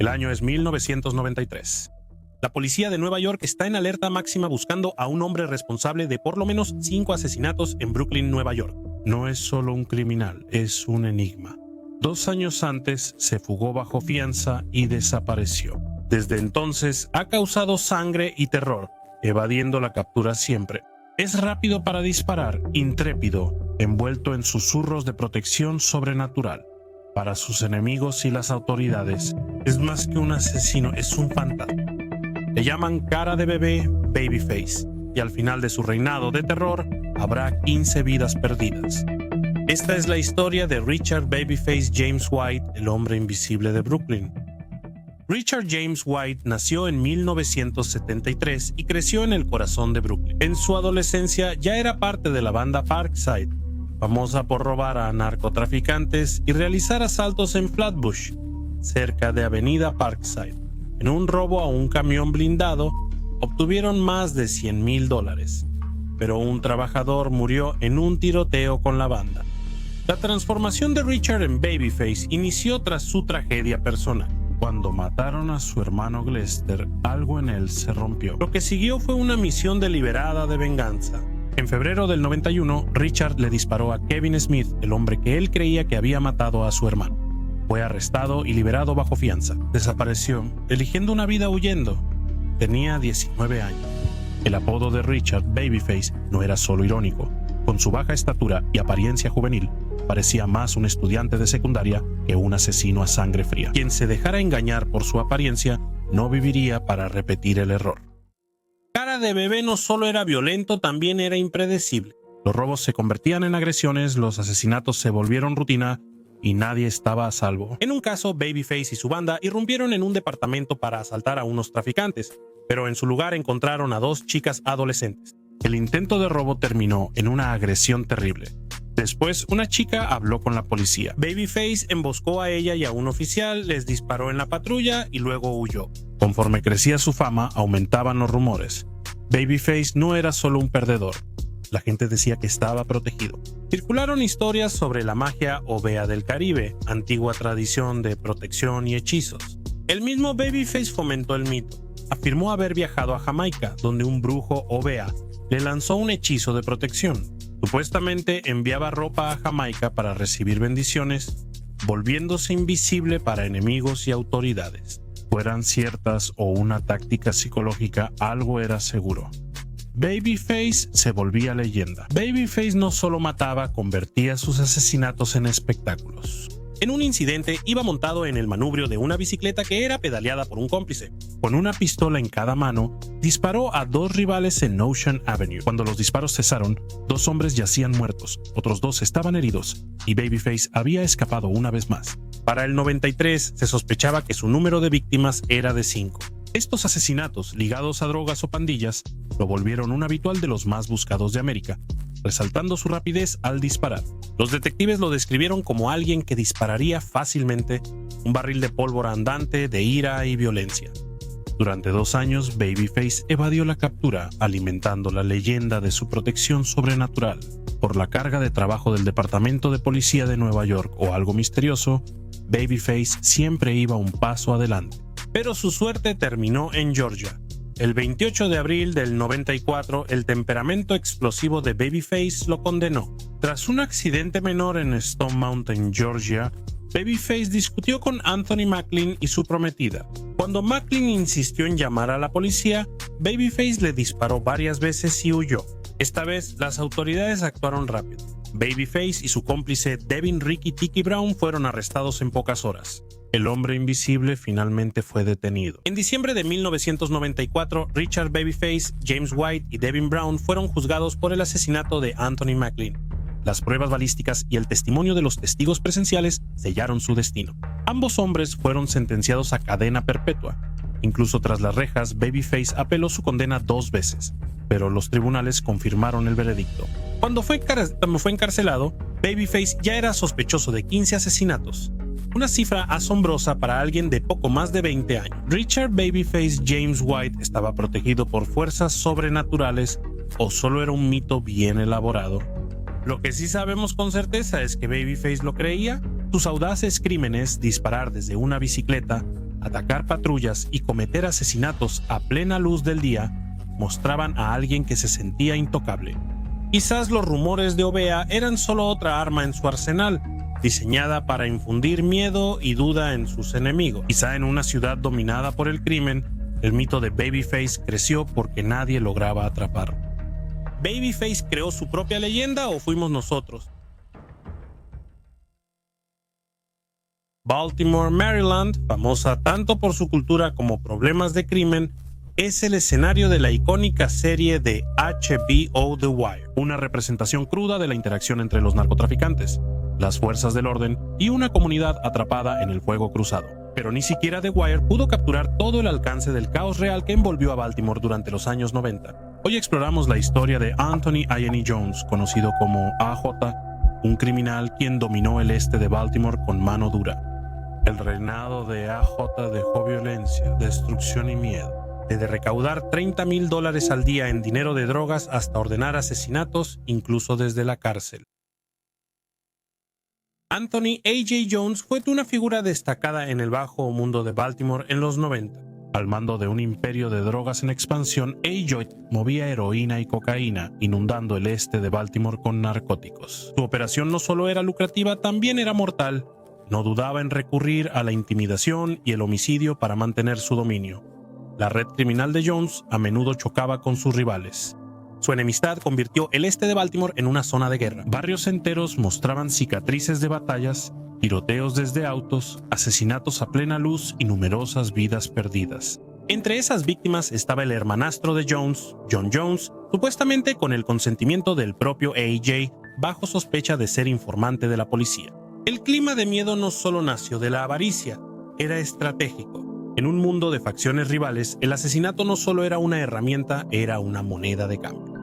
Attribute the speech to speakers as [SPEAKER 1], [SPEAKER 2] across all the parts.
[SPEAKER 1] El año es 1993. La policía de Nueva York está en alerta máxima buscando a un hombre responsable de por lo menos 5 asesinatos en Brooklyn, Nueva York. No es solo un criminal, es un enigma. 2 años antes se fugó bajo fianza y desapareció. Desde entonces ha causado sangre y terror, evadiendo la captura siempre. Es rápido para disparar, intrépido, envuelto en susurros de protección sobrenatural. Para sus enemigos y las autoridades, es más que un asesino, es un fantasma. Le llaman cara de bebé Babyface, y al final de su reinado de terror habrá 15 vidas perdidas. Esta es la historia de Richard Babyface James White, el hombre invisible de Brooklyn. Richard James White nació en 1973 y creció en el corazón de Brooklyn. En su adolescencia ya era parte de la banda Parkside, famosa por robar a narcotraficantes y realizar asaltos en Flatbush, cerca de Avenida Parkside. En un robo a un camión blindado, obtuvieron más de $100,000, pero un trabajador murió en un tiroteo con la banda. La transformación de Richard en Babyface inició tras su tragedia personal. Cuando mataron a su hermano Lester, algo en él se rompió. Lo que siguió fue una misión deliberada de venganza. En febrero del 91, Richard le disparó a Kevin Smith, el hombre que él creía que había matado a su hermano. Fue arrestado y liberado bajo fianza. Desapareció, eligiendo una vida huyendo. Tenía 19 años. El apodo de Richard, Babyface, no era solo irónico. Con su baja estatura y apariencia juvenil, parecía más un estudiante de secundaria que un asesino a sangre fría. Quien se dejara engañar por su apariencia no viviría para repetir el error. Cara de bebé no solo era violento, también era impredecible. Los robos se convertían en agresiones, los asesinatos se volvieron rutina y nadie estaba a salvo. En un caso, Babyface y su banda irrumpieron en un departamento para asaltar a unos traficantes, pero en su lugar encontraron a 2 chicas adolescentes. El intento de robo terminó en una agresión terrible. Después, una chica habló con la policía. Babyface emboscó a ella y a un oficial, les disparó en la patrulla y luego huyó. Conforme crecía su fama, aumentaban los rumores. Babyface no era solo un perdedor. La gente decía que estaba protegido. Circularon historias sobre la magia Ovea del Caribe, antigua tradición de protección y hechizos. El mismo Babyface fomentó el mito. Afirmó haber viajado a Jamaica, donde un brujo Ovea le lanzó un hechizo de protección. Supuestamente enviaba ropa a Jamaica para recibir bendiciones, volviéndose invisible para enemigos y autoridades. Fueran ciertas o una táctica psicológica, algo era seguro. Babyface se volvía leyenda. Babyface no solo mataba, convertía sus asesinatos en espectáculos. En un incidente iba montado en el manubrio de una bicicleta que era pedaleada por un cómplice. Con una pistola en cada mano, disparó a 2 rivales en Ocean Avenue. Cuando los disparos cesaron, 2 hombres yacían muertos, otros 2 estaban heridos, y Babyface había escapado una vez más. Para el 93 se sospechaba que su número de víctimas era de 5. Estos asesinatos, ligados a drogas o pandillas, lo volvieron un habitual de los más buscados de América, resaltando su rapidez al disparar. Los detectives lo describieron como alguien que dispararía fácilmente, un barril de pólvora andante de ira y violencia. Durante 2 años, Babyface evadió la captura, alimentando la leyenda de su protección sobrenatural. Por la carga de trabajo del Departamento de Policía de Nueva York o algo misterioso, Babyface siempre iba un paso adelante. Pero su suerte terminó en Georgia. El 28 de abril del 94, el temperamento explosivo de Babyface lo condenó. Tras un accidente menor en Stone Mountain, Georgia, Babyface discutió con Anthony Macklin y su prometida. Cuando Macklin insistió en llamar a la policía, Babyface le disparó varias veces y huyó. Esta vez, las autoridades actuaron rápido. Babyface y su cómplice Devin Ricky Tiki Brown fueron arrestados en pocas horas. El hombre invisible finalmente fue detenido. En diciembre de 1994, Richard Babyface, James White y Devin Brown fueron juzgados por el asesinato de Anthony Macklin. Las pruebas balísticas y el testimonio de los testigos presenciales sellaron su destino. Ambos hombres fueron sentenciados a cadena perpetua. Incluso tras las rejas, Babyface apeló su condena 2 veces, pero los tribunales confirmaron el veredicto. Cuando fue encarcelado, Babyface ya era sospechoso de 15 asesinatos. Una cifra asombrosa para alguien de poco más de 20 años. Richard Babyface James White estaba protegido por fuerzas sobrenaturales o solo era un mito bien elaborado. Lo que sí sabemos con certeza es que Babyface lo creía. Sus audaces crímenes, disparar desde una bicicleta, atacar patrullas y cometer asesinatos a plena luz del día mostraban a alguien que se sentía intocable. Quizás los rumores de Ovea eran solo otra arma en su arsenal, diseñada para infundir miedo y duda en sus enemigos. Quizá en una ciudad dominada por el crimen, el mito de Babyface creció porque nadie lograba atraparlo. ¿Babyface creó su propia leyenda o fuimos nosotros? Baltimore, Maryland, famosa tanto por su cultura como problemas de crimen, es el escenario de la icónica serie de HBO The Wire, una representación cruda de la interacción entre los narcotraficantes, las fuerzas del orden y una comunidad atrapada en el fuego cruzado. Pero ni siquiera The Wire pudo capturar todo el alcance del caos real que envolvió a Baltimore durante los años 90. Hoy exploramos la historia de Anthony I.N.E. Jones, conocido como AJ, un criminal quien dominó el este de Baltimore con mano dura. El reinado de AJ dejó violencia, destrucción y miedo. Desde recaudar $30,000 al día en dinero de drogas hasta ordenar asesinatos, incluso desde la cárcel. Anthony A.J. Jones fue una figura destacada en el bajo mundo de Baltimore en los 90. Al mando de un imperio de drogas en expansión, A.J. movía heroína y cocaína, inundando el este de Baltimore con narcóticos. Su operación no solo era lucrativa, también era mortal. No dudaba en recurrir a la intimidación y el homicidio para mantener su dominio. La red criminal de Jones a menudo chocaba con sus rivales. Su enemistad convirtió el este de Baltimore en una zona de guerra. Barrios enteros mostraban cicatrices de batallas, tiroteos desde autos, asesinatos a plena luz y numerosas vidas perdidas. Entre esas víctimas estaba el hermanastro de Jones, John Jones, supuestamente con el consentimiento del propio A.J., bajo sospecha de ser informante de la policía. El clima de miedo no solo nació de la avaricia, era estratégico. En un mundo de facciones rivales, el asesinato no solo era una herramienta, era una moneda de cambio.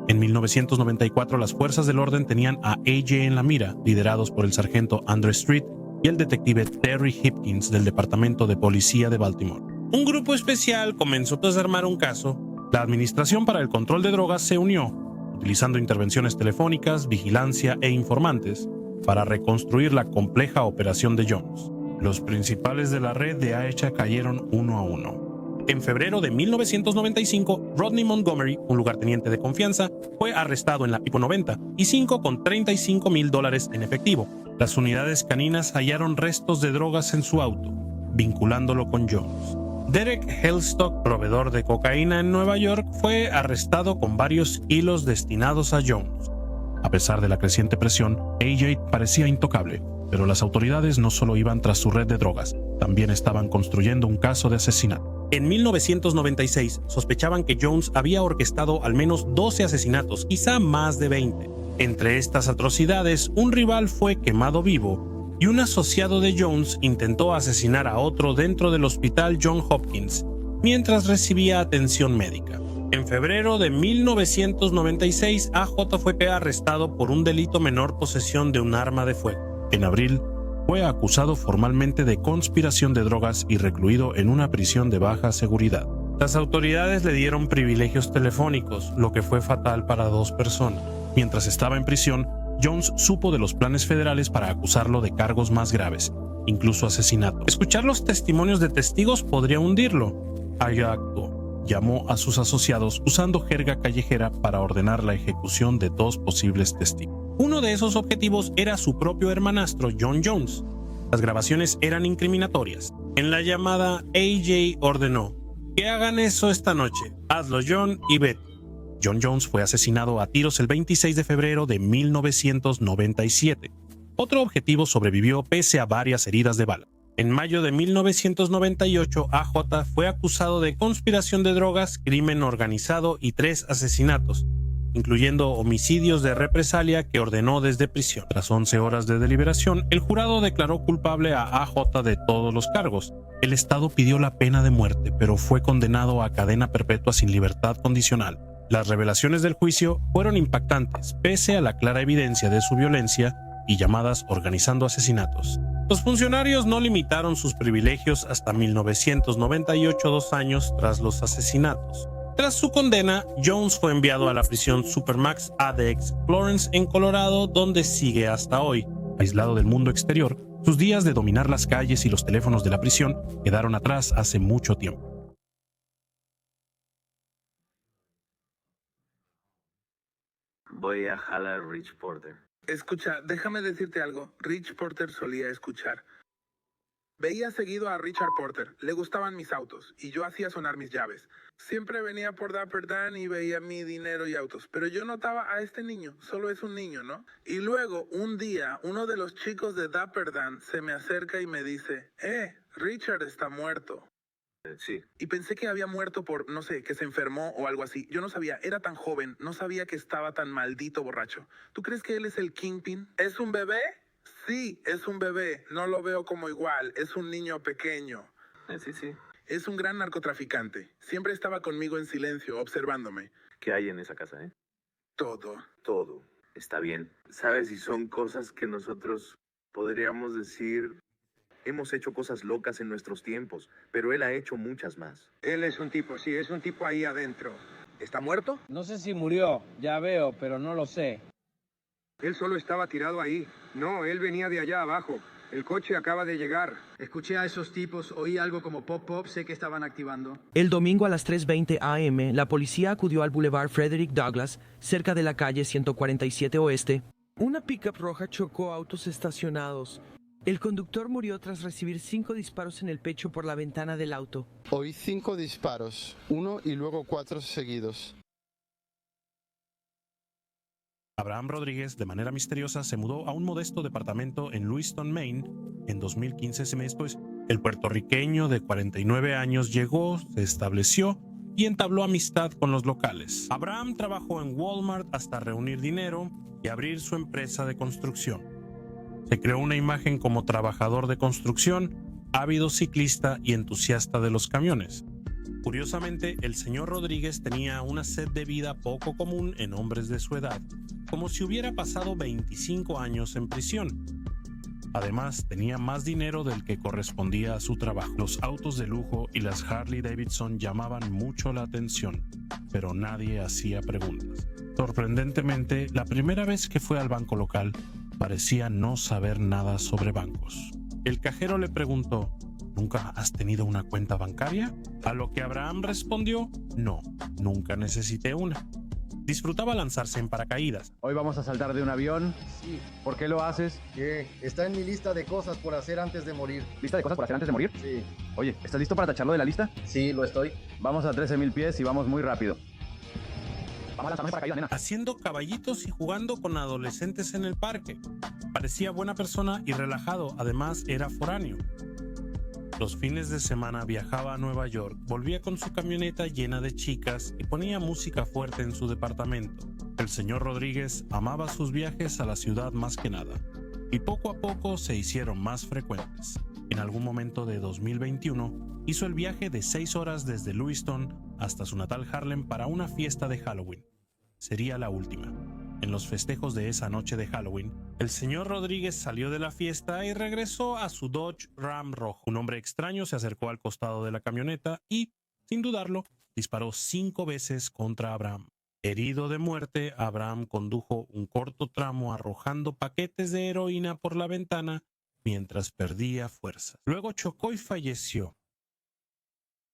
[SPEAKER 1] En 1994, las fuerzas del orden tenían a A.J. en la mira, liderados por el sargento Andrew Street y el detective Terry Hipkins del Departamento de Policía de Baltimore. Un grupo especial comenzó a desarmar un caso. La Administración para el Control de Drogas se unió, utilizando intervenciones telefónicas, vigilancia e informantes, para reconstruir la compleja operación de Jones. Los principales de la red de AHA cayeron uno a uno. En febrero de 1995, Rodney Montgomery, un lugarteniente de confianza, fue arrestado en la Pipo 90 y 5 con $35,000 en efectivo. Las unidades caninas hallaron restos de drogas en su auto, vinculándolo con Jones. Derek Hellstock, proveedor de cocaína en Nueva York, fue arrestado con varios kilos destinados a Jones. A pesar de la creciente presión, A.J. parecía intocable, pero las autoridades no solo iban tras su red de drogas, también estaban construyendo un caso de asesinato. En 1996, sospechaban que Jones había orquestado al menos 12 asesinatos, quizá más de 20. Entre estas atrocidades, un rival fue quemado vivo y un asociado de Jones intentó asesinar a otro dentro del hospital John Hopkins, mientras recibía atención médica. En febrero de 1996, AJ fue arrestado por un delito menor, posesión de un arma de fuego. En abril, fue acusado formalmente de conspiración de drogas y recluido en una prisión de baja seguridad. Las autoridades le dieron privilegios telefónicos, lo que fue fatal para 2 personas. Mientras estaba en prisión, Jones supo de los planes federales para acusarlo de cargos más graves, incluso asesinato. Escuchar los testimonios de testigos podría hundirlo. Allá actuó. Llamó a sus asociados usando jerga callejera para ordenar la ejecución de 2 posibles testigos. Uno de esos objetivos era su propio hermanastro, John Jones. Las grabaciones eran incriminatorias. En la llamada, A.J. ordenó: "Que hagan eso esta noche. Hazlo, John, y vete". John Jones fue asesinado a tiros el 26 de febrero de 1997. Otro objetivo sobrevivió pese a varias heridas de bala. En mayo de 1998, AJ fue acusado de conspiración de drogas, crimen organizado y 3 asesinatos, incluyendo homicidios de represalia que ordenó desde prisión. Tras 11 horas de deliberación, el jurado declaró culpable a AJ de todos los cargos. El Estado pidió la pena de muerte, pero fue condenado a cadena perpetua sin libertad condicional. Las revelaciones del juicio fueron impactantes, pese a la clara evidencia de su violencia y llamadas organizando asesinatos. Los funcionarios no limitaron sus privilegios hasta 1998, 2 años tras los asesinatos. Tras su condena, Jones fue enviado a la prisión Supermax ADX Florence en Colorado, donde sigue hasta hoy. Aislado del mundo exterior, Sus días de dominar las calles y los teléfonos de la prisión quedaron atrás hace mucho tiempo.
[SPEAKER 2] Voy a jalar a Rich Porter.
[SPEAKER 3] Escucha, déjame decirte algo. Rich Porter solía escuchar. Veía seguido a Richard Porter. Le gustaban mis autos y yo hacía sonar mis llaves. Siempre venía por Dapper Dan y veía mi dinero y autos. Pero yo notaba a este niño. Solo es un niño, ¿no? Y luego, un día, uno de los chicos de Dapper Dan se me acerca y me dice, Richard está muerto.
[SPEAKER 2] Sí.
[SPEAKER 3] Y pensé que había muerto por, no sé, que se enfermó o algo así. Yo no sabía, era tan joven, no sabía que estaba tan maldito borracho. ¿Tú crees que él es el Kingpin? ¿Es un bebé? Sí, es un bebé. No lo veo como igual, es un niño pequeño.
[SPEAKER 2] Sí.
[SPEAKER 3] Es un gran narcotraficante. Siempre estaba conmigo en silencio, observándome.
[SPEAKER 2] ¿Qué hay en esa casa,
[SPEAKER 3] Todo.
[SPEAKER 2] Todo. Está bien. ¿Sabes? Y son cosas que nosotros podríamos decir... Hemos hecho cosas locas en nuestros tiempos, pero él ha hecho muchas más.
[SPEAKER 4] Él es un tipo, sí, es un tipo ahí adentro. ¿Está muerto?
[SPEAKER 5] No sé si murió, ya veo, pero no lo sé.
[SPEAKER 4] Él solo estaba tirado ahí. No, él venía de allá abajo. El coche acaba de llegar.
[SPEAKER 6] Escuché a esos tipos, oí algo como pop-pop, sé que estaban activando.
[SPEAKER 7] El domingo a las 3:20 am, la policía acudió al Boulevard Frederick Douglass, cerca de la calle 147 Oeste. Una pickup roja chocó autos estacionados. El conductor murió tras recibir 5 disparos en el pecho por la ventana del auto.
[SPEAKER 8] Oí 5 disparos, 1 y luego 4 seguidos.
[SPEAKER 1] Abraham Rodríguez, de manera misteriosa, se mudó a un modesto departamento en Lewiston, Maine. En 2015, ese mes después, el puertorriqueño de 49 años llegó, se estableció y entabló amistad con los locales. Abraham trabajó en Walmart hasta reunir dinero y abrir su empresa de construcción. Se creó una imagen como trabajador de construcción, ávido ciclista y entusiasta de los camiones. Curiosamente, el señor Rodríguez tenía una sed de vida poco común en hombres de su edad, como si hubiera pasado 25 años en prisión. Además, tenía más dinero del que correspondía a su trabajo. Los autos de lujo y las Harley Davidson llamaban mucho la atención, pero nadie hacía preguntas. Sorprendentemente, la primera vez que fue al banco local, parecía no saber nada sobre bancos. El cajero le preguntó, ¿nunca has tenido una cuenta bancaria? A lo que Abraham respondió, no, nunca necesité una. Disfrutaba lanzarse en paracaídas.
[SPEAKER 9] Hoy vamos a saltar de un avión.
[SPEAKER 10] Sí.
[SPEAKER 9] ¿Por qué lo haces?
[SPEAKER 10] Está en mi lista de cosas por hacer antes de morir.
[SPEAKER 9] ¿Lista de cosas por hacer antes de morir?
[SPEAKER 10] Sí.
[SPEAKER 9] Oye, ¿estás listo para tacharlo de la lista?
[SPEAKER 10] Sí, lo estoy.
[SPEAKER 9] Vamos a 13,000 pies y vamos muy rápido. Vamos a lanzarnos en paracaídas, nena.
[SPEAKER 1] Haciendo caballitos y jugando con adolescentes en el parque. Parecía buena persona y relajado, además era foráneo. Los fines de semana viajaba a Nueva York, volvía con su camioneta llena de chicas y ponía música fuerte en su departamento. El señor Rodríguez amaba sus viajes a la ciudad más que nada, y poco a poco se hicieron más frecuentes. En algún momento de 2021, hizo el viaje de 6 horas desde Lewiston hasta su natal Harlem para una fiesta de Halloween. Sería la última. En los festejos de esa noche de Halloween, el señor Rodríguez salió de la fiesta y regresó a su Dodge Ram rojo. Un hombre extraño se acercó al costado de la camioneta y, sin dudarlo, disparó 5 veces contra Abraham. Herido de muerte, Abraham condujo un corto tramo arrojando paquetes de heroína por la ventana mientras perdía fuerzas. Luego chocó y falleció.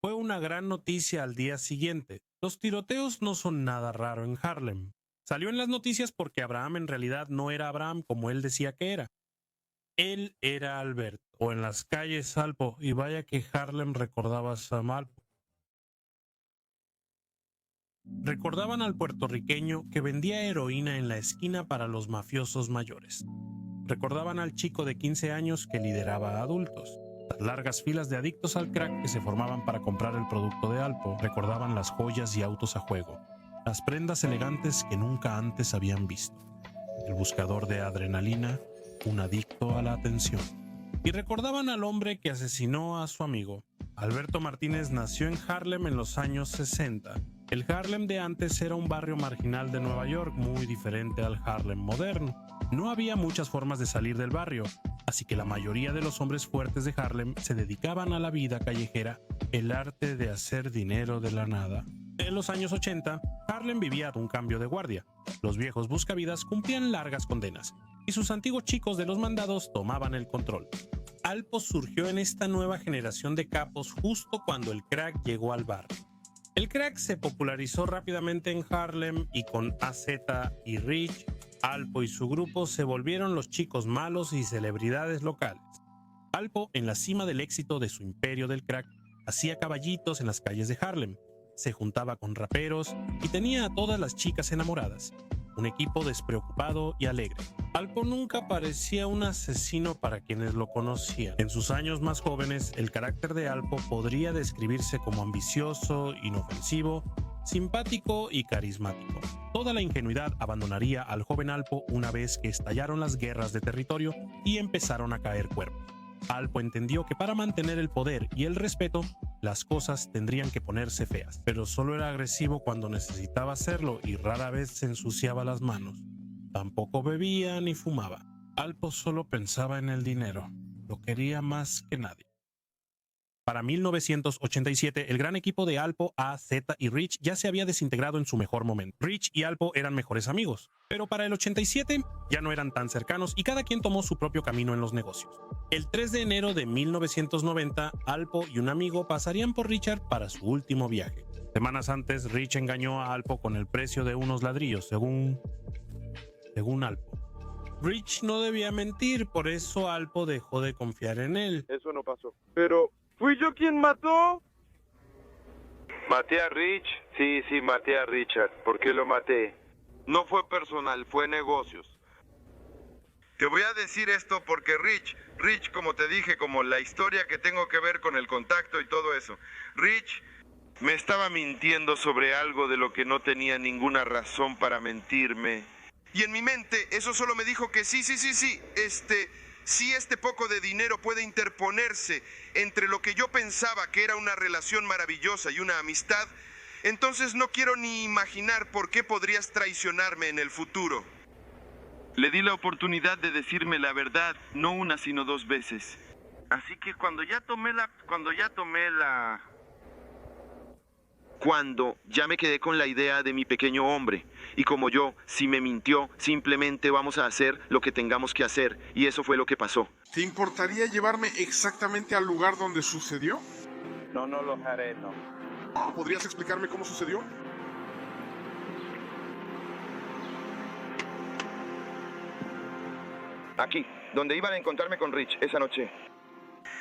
[SPEAKER 1] Fue una gran noticia al día siguiente. Los tiroteos no son nada raro en Harlem. Salió en las noticias porque Abraham en realidad no era Abraham como él decía que era. Él era Alberto, o en las calles Salpo, y vaya que Harlem recordaba a Sam Alpo. Recordaban al puertorriqueño que vendía heroína en la esquina para los mafiosos mayores. Recordaban al chico de 15 años que lideraba a adultos. Las largas filas de adictos al crack que se formaban para comprar el producto de Alpo. Recordaban las joyas y autos a juego. Las prendas elegantes que nunca antes habían visto. El buscador de adrenalina, un adicto a la atención. Y recordaban al hombre que asesinó a su amigo. Alberto Martínez nació en Harlem en los años 60. El Harlem de antes era un barrio marginal de Nueva York muy diferente al Harlem moderno. No había muchas formas de salir del barrio, así que la mayoría de los hombres fuertes de Harlem se dedicaban a la vida callejera, el arte de hacer dinero de la nada. En los años 80, Harlem vivía un cambio de guardia. Los viejos buscavidas cumplían largas condenas, y sus antiguos chicos de los mandados tomaban el control. Alpo surgió en esta nueva generación de capos justo cuando el crack llegó al bar. El crack se popularizó rápidamente en Harlem y con AZ y Rich, Alpo y su grupo se volvieron los chicos malos y celebridades locales. Alpo, en la cima del éxito de su imperio del crack, hacía caballitos en las calles de Harlem, se juntaba con raperos y tenía a todas las chicas enamoradas. Un equipo despreocupado y alegre. Alpo nunca parecía un asesino para quienes lo conocían. En sus años más jóvenes, el carácter de Alpo podría describirse como ambicioso, inofensivo, simpático y carismático. Toda la ingenuidad abandonaría al joven Alpo una vez que estallaron las guerras de territorio y empezaron a caer cuerpos. Alpo entendió que para mantener el poder y el respeto, las cosas tendrían que ponerse feas, pero solo era agresivo cuando necesitaba hacerlo y rara vez se ensuciaba las manos. Tampoco bebía ni fumaba. Alpo solo pensaba en el dinero. Lo quería más que nadie. Para 1987, el gran equipo de Alpo, AZ y Rich ya se había desintegrado en su mejor momento. Rich y Alpo eran mejores amigos, pero para el 87 ya no eran tan cercanos y cada quien tomó su propio camino en los negocios. El 3 de enero de 1990, Alpo y un amigo pasarían por Richard para su último viaje. Semanas antes, Rich engañó a Alpo con el precio de unos ladrillos, según Alpo. Rich no debía mentir, por eso Alpo dejó de confiar en él.
[SPEAKER 11] Eso no pasó. Pero, ¿fui yo quien mató? ¿Maté a Rich? Sí, maté a Richard. ¿Por qué lo maté? No fue personal, fue negocios. Te voy a decir esto porque Rich, como te dije, como la historia que tengo que ver con el contacto y todo eso. Rich me estaba mintiendo sobre algo de lo que no tenía ninguna razón para mentirme. Y en mi mente, eso solo me dijo que sí, este poco de dinero puede interponerse entre lo que yo pensaba que era una relación maravillosa y una amistad, entonces no quiero ni imaginar por qué podrías traicionarme en el futuro. Le di la oportunidad de decirme la verdad, no una sino dos veces. Así que cuando ya me quedé con la idea de mi pequeño hombre. Y como si me mintió, simplemente vamos a hacer lo que tengamos que hacer. Y eso fue lo que pasó.
[SPEAKER 12] ¿Te importaría llevarme exactamente al lugar donde sucedió?
[SPEAKER 11] No lo haré, no.
[SPEAKER 12] ¿Podrías explicarme cómo sucedió?
[SPEAKER 11] Aquí, donde iban a encontrarme con Rich esa noche.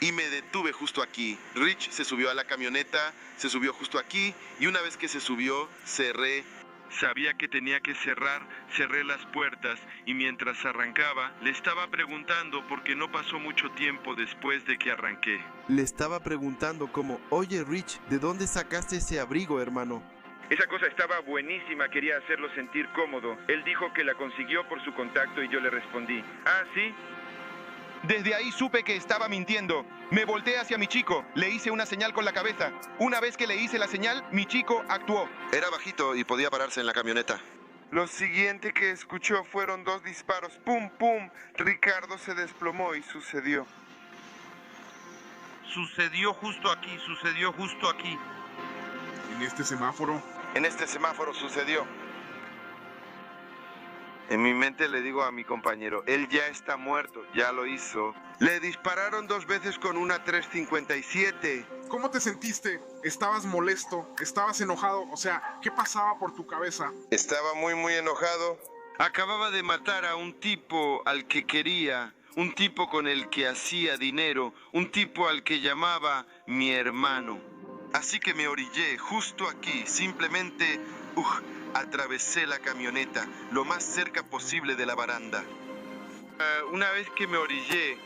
[SPEAKER 11] Y me detuve justo aquí. Rich se subió a la camioneta, se subió justo aquí, y una vez que se subió, cerré. Sabía que tenía que cerrar, cerré las puertas, y mientras arrancaba, le estaba preguntando, porque no pasó mucho tiempo después de que arranqué. Le estaba preguntando como, oye Rich, ¿de dónde sacaste ese abrigo, hermano? Esa cosa estaba buenísima, quería hacerlo sentir cómodo. Él dijo que la consiguió por su contacto y yo le respondí, ¿ah, sí? Desde ahí supe que estaba mintiendo. Me volteé hacia mi chico, le hice una señal con la cabeza. Una vez que le hice la señal, mi chico actuó. Era bajito y podía pararse en la camioneta. Lo siguiente que escuchó fueron 2 disparos. ¡Pum, pum! Ricardo se desplomó y sucedió. Sucedió justo aquí.
[SPEAKER 12] ¿En este semáforo?
[SPEAKER 11] En este semáforo sucedió. En mi mente le digo a mi compañero, él ya está muerto, ya lo hizo. Le dispararon 2 veces con una 357.
[SPEAKER 12] ¿Cómo te sentiste? ¿Estabas molesto? ¿Estabas enojado? O sea, ¿qué pasaba por tu cabeza?
[SPEAKER 11] Estaba muy enojado. Acababa de matar a un tipo al que quería, un tipo con el que hacía dinero, un tipo al que llamaba mi hermano. Así que me orillé justo aquí, simplemente atravesé la camioneta lo más cerca posible de la baranda. Una vez que me orillé,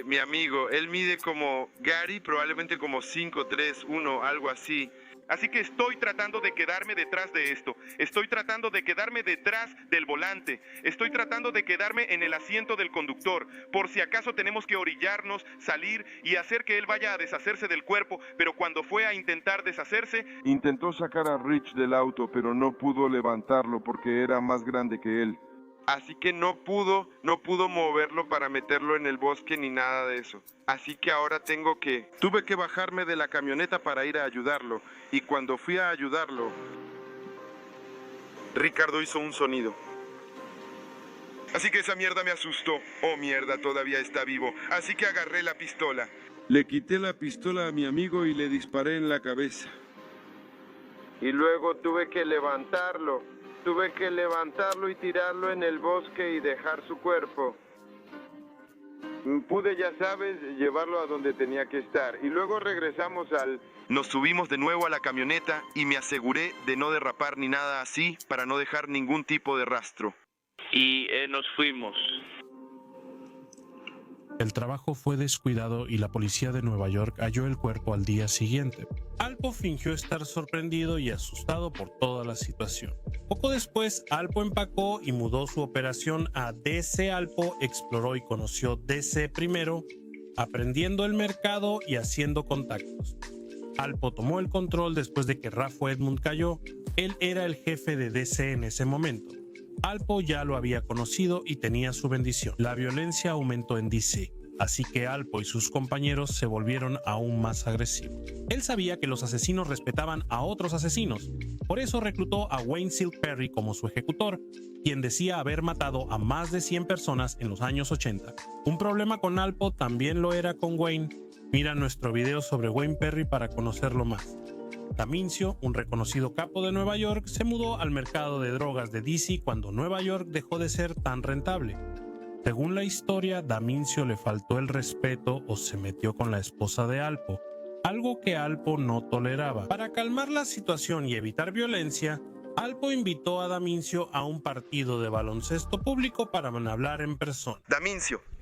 [SPEAKER 11] mi amigo, él mide como Gary, probablemente como 5'3", 1, algo así. Así que estoy tratando de quedarme detrás de esto. Estoy tratando de quedarme detrás del volante. Estoy tratando de quedarme en el asiento del conductor. Por si acaso tenemos que orillarnos, salir y hacer que él vaya a deshacerse del cuerpo. Pero cuando fue a intentar deshacerse... Intentó sacar a Rich del auto, pero no pudo levantarlo porque era más grande que él. Así que no pudo moverlo para meterlo en el bosque ni nada de eso. Así que ahora tuve que bajarme de la camioneta para ir a ayudarlo. Y cuando fui a ayudarlo, Ricardo hizo un sonido. Así que esa mierda me asustó. Oh, mierda, todavía está vivo. Así que agarré la pistola.
[SPEAKER 13] Le quité la pistola a mi amigo y le disparé en la cabeza.
[SPEAKER 11] Y luego tuve que levantarlo. Tuve que levantarlo y tirarlo en el bosque y dejar su cuerpo. Pude, ya sabes, llevarlo a donde tenía que estar. Y luego regresamos al... Nos subimos de nuevo a la camioneta y me aseguré de no derrapar ni nada así para no dejar ningún tipo de rastro.
[SPEAKER 14] Y nos fuimos.
[SPEAKER 1] El trabajo fue descuidado y la policía de Nueva York halló el cuerpo al día siguiente. Alpo fingió estar sorprendido y asustado por toda la situación. Poco después, Alpo empacó y mudó su operación a DC. Alpo exploró y conoció DC primero, aprendiendo el mercado y haciendo contactos. Alpo tomó el control después de que Rafo Edmund cayó. Él era el jefe de DC en ese momento. Alpo ya lo había conocido y tenía su bendición. La violencia aumentó en DC, así que Alpo y sus compañeros se volvieron aún más agresivos. Él sabía que los asesinos respetaban a otros asesinos, por eso reclutó a Wayne Silk Perry como su ejecutor, quien decía haber matado a más de 100 personas en los años 80. Un problema con Alpo también lo era con Wayne. Mira nuestro video sobre Wayne Perry para conocerlo más. Damincio, un reconocido capo de Nueva York, se mudó al mercado de drogas de DC cuando Nueva York dejó de ser tan rentable. Según la historia, Damincio le faltó el respeto o se metió con la esposa de Alpo, algo que Alpo no toleraba. Para calmar la situación y evitar violencia, Alpo invitó a Damincio a un partido de baloncesto público para hablar en persona.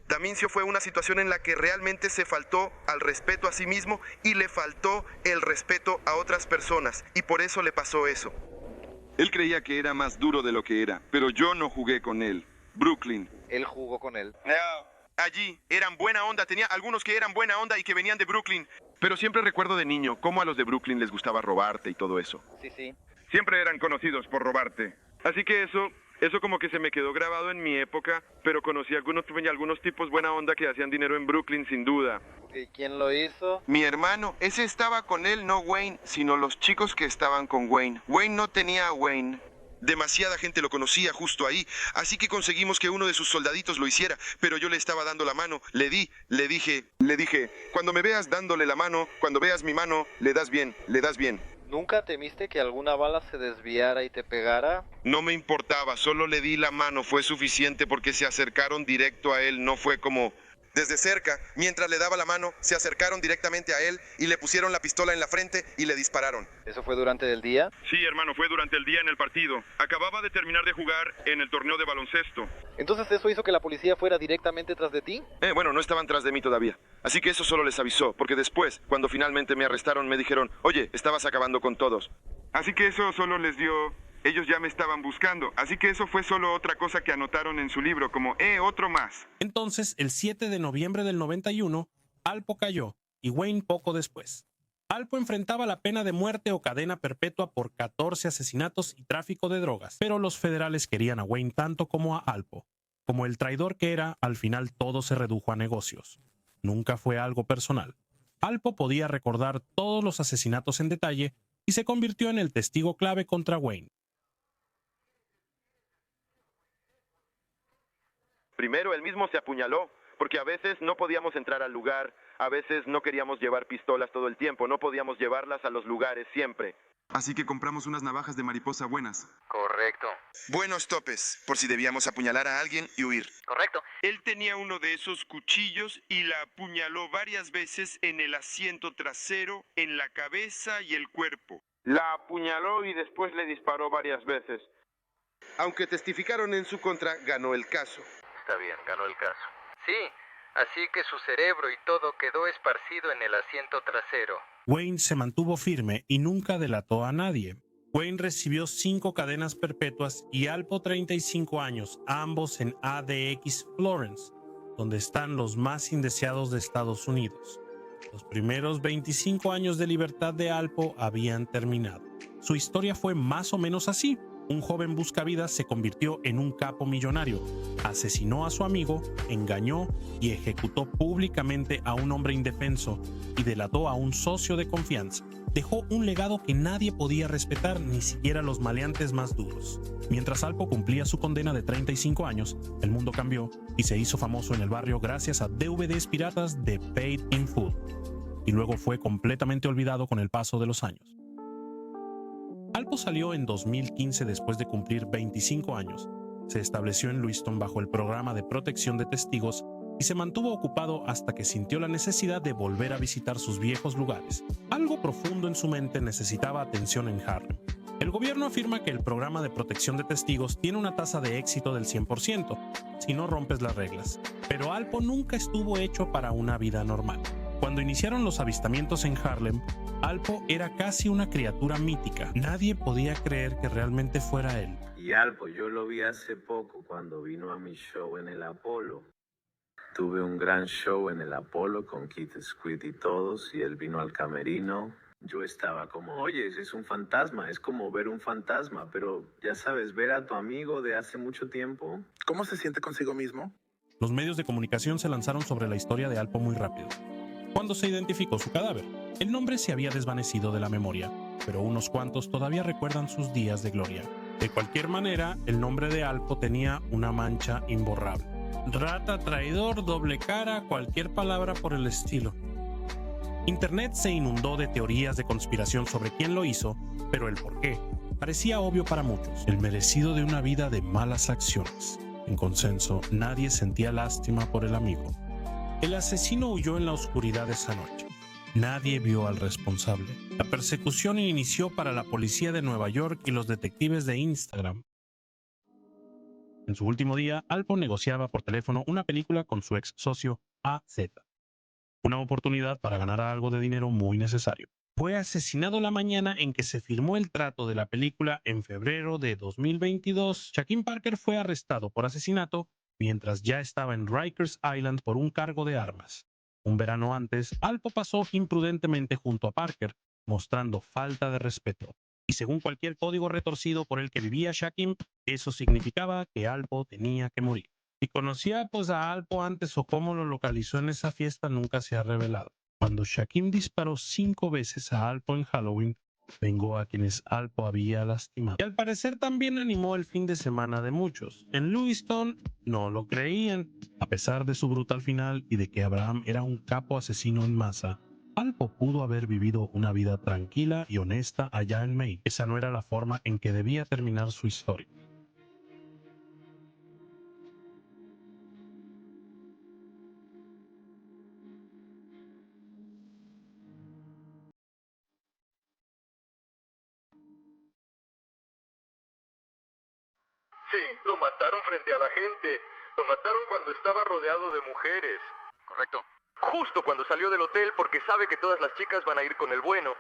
[SPEAKER 11] Damincio fue una situación en la que realmente se faltó al respeto a sí mismo y le faltó el respeto a otras personas, y por eso le pasó eso. Él creía que era más duro de lo que era, pero yo no jugué con él. Brooklyn.
[SPEAKER 15] Él jugó con él.
[SPEAKER 11] Allí eran buena onda, tenía algunos que eran buena onda y que venían de Brooklyn. Pero siempre recuerdo de niño cómo a los de Brooklyn les gustaba robarte y todo eso.
[SPEAKER 15] Sí.
[SPEAKER 11] Siempre eran conocidos por robarte. Así que eso como que se me quedó grabado en mi época, pero conocí algunos tipos buena onda que hacían dinero en Brooklyn sin duda.
[SPEAKER 15] ¿Y quién lo hizo?
[SPEAKER 11] Mi hermano, ese estaba con él, no Wayne, sino los chicos que estaban con Wayne. Wayne no tenía a Wayne. Demasiada gente lo conocía justo ahí, así que conseguimos que uno de sus soldaditos lo hiciera, pero yo le estaba dando la mano, le dije, cuando me veas dándole la mano, cuando veas mi mano, le das bien.
[SPEAKER 15] ¿Nunca temiste que alguna bala se desviara y te pegara?
[SPEAKER 11] No me importaba, solo le di la mano, fue suficiente porque se acercaron directo a él, no fue como... Desde cerca, mientras le daba la mano, se acercaron directamente a él y le pusieron la pistola en la frente y le dispararon.
[SPEAKER 15] ¿Eso fue durante el día?
[SPEAKER 11] Sí, hermano, fue durante el día en el partido. Acababa de terminar de jugar en el torneo de baloncesto.
[SPEAKER 15] ¿Entonces eso hizo que la policía fuera directamente tras de ti?
[SPEAKER 11] Bueno, no estaban tras de mí todavía. Así que eso solo les avisó, porque después, cuando finalmente me arrestaron, me dijeron, oye, estabas acabando con todos. Así que eso solo les dio... Ellos ya me estaban buscando, así que eso fue solo otra cosa que anotaron en su libro, como, otro más.
[SPEAKER 1] Entonces, el 7 de noviembre del 91, Alpo cayó, y Wayne poco después. Alpo enfrentaba la pena de muerte o cadena perpetua por 14 asesinatos y tráfico de drogas, pero los federales querían a Wayne tanto como a Alpo. Como el traidor que era, al final todo se redujo a negocios. Nunca fue algo personal. Alpo podía recordar todos los asesinatos en detalle y se convirtió en el testigo clave contra Wayne.
[SPEAKER 11] Primero, él mismo se apuñaló, porque a veces no podíamos entrar al lugar, a veces no queríamos llevar pistolas todo el tiempo, no podíamos llevarlas a los lugares siempre. Así que compramos unas navajas de mariposa buenas.
[SPEAKER 15] Correcto.
[SPEAKER 11] Buenos topes, por si debíamos apuñalar a alguien y huir.
[SPEAKER 15] Correcto.
[SPEAKER 11] Él tenía uno de esos cuchillos y la apuñaló varias veces en el asiento trasero, en la cabeza y el cuerpo. La apuñaló y después le disparó varias veces. Aunque testificaron en su contra, ganó el caso.
[SPEAKER 15] Está bien, ganó el caso. Sí, así que su cerebro y todo quedó esparcido en el asiento trasero.
[SPEAKER 1] Wayne se mantuvo firme y nunca delató a nadie. Wayne recibió 5 cadenas perpetuas y Alpo 35 años, ambos en ADX Florence, donde están los más indeseados de Estados Unidos. Los primeros 25 años de libertad de Alpo habían terminado. Su historia fue más o menos así. un joven buscavidas se convirtió en un capo millonario, asesinó a su amigo, engañó y ejecutó públicamente a un hombre indefenso y delató a un socio de confianza. Dejó un legado que nadie podía respetar, ni siquiera los maleantes más duros. Mientras Alpo cumplía su condena de 35 años, el mundo cambió y se hizo famoso en el barrio gracias a DVDs piratas de Paid in Full, y luego fue completamente olvidado con el paso de los años. Alpo salió en 2015 después de cumplir 25 años. Se estableció en Lewiston bajo el programa de protección de testigos y se mantuvo ocupado hasta que sintió la necesidad de volver a visitar sus viejos lugares. Algo profundo en su mente necesitaba atención en Harlem. El gobierno afirma que el programa de protección de testigos tiene una tasa de éxito del 100% si no rompes las reglas, pero Alpo nunca estuvo hecho para una vida normal. Cuando iniciaron los avistamientos en Harlem, Alpo era casi una criatura mítica. Nadie podía creer que realmente fuera él.
[SPEAKER 2] Y Alpo, yo lo vi hace poco cuando vino a mi show en el Apolo. Tuve un gran show en el Apolo con Keith Sweat y todos, y él vino al camerino. Yo estaba como, oye, es un fantasma, es como ver un fantasma, pero ya sabes, ver a tu amigo de hace mucho tiempo.
[SPEAKER 3] ¿Cómo se siente consigo mismo?
[SPEAKER 1] Los medios de comunicación se lanzaron sobre la historia de Alpo muy rápido. Cuando se identificó su cadáver, el nombre se había desvanecido de la memoria, pero unos cuantos todavía recuerdan sus días de gloria. De cualquier manera, el nombre de Alpo tenía una mancha imborrable. Rata, traidor, doble cara, cualquier palabra por el estilo. Internet se inundó de teorías de conspiración sobre quién lo hizo, pero el porqué parecía obvio para muchos. El merecido de una vida de malas acciones. En consenso, nadie sentía lástima por el amigo. El asesino huyó en la oscuridad esa noche. Nadie vio al responsable. La persecución inició para la policía de Nueva York y los detectives de Instagram. En su último día, Alpo negociaba por teléfono una película con su ex socio AZ. Una oportunidad para ganar algo de dinero muy necesario. Fue asesinado la mañana en que se firmó el trato de la película en febrero de 2022. Shaquem Parker fue arrestado por asesinato mientras ya estaba en Rikers Island por un cargo de armas. Un verano antes, Alpo pasó imprudentemente junto a Parker, mostrando falta de respeto. Y según cualquier código retorcido por el que vivía Shaquem, eso significaba que Alpo tenía que morir. Si conocía a Alpo antes o cómo lo localizó en esa fiesta nunca se ha revelado. Cuando Shaquem disparó 5 veces a Alpo en Halloween, vengó a quienes Alpo había lastimado. Y al parecer también animó el fin de semana de muchos. En Lewiston no lo creían. A pesar de su brutal final y de que Abraham era un capo asesino en masa, Alpo pudo haber vivido una vida tranquila y honesta allá en Maine. Esa no era la forma en que debía terminar su historia.
[SPEAKER 15] Sí, lo mataron frente a la gente. Lo mataron cuando estaba rodeado de mujeres.
[SPEAKER 9] Correcto.
[SPEAKER 15] Justo cuando salió del hotel porque sabe que todas las chicas van a ir con el bueno.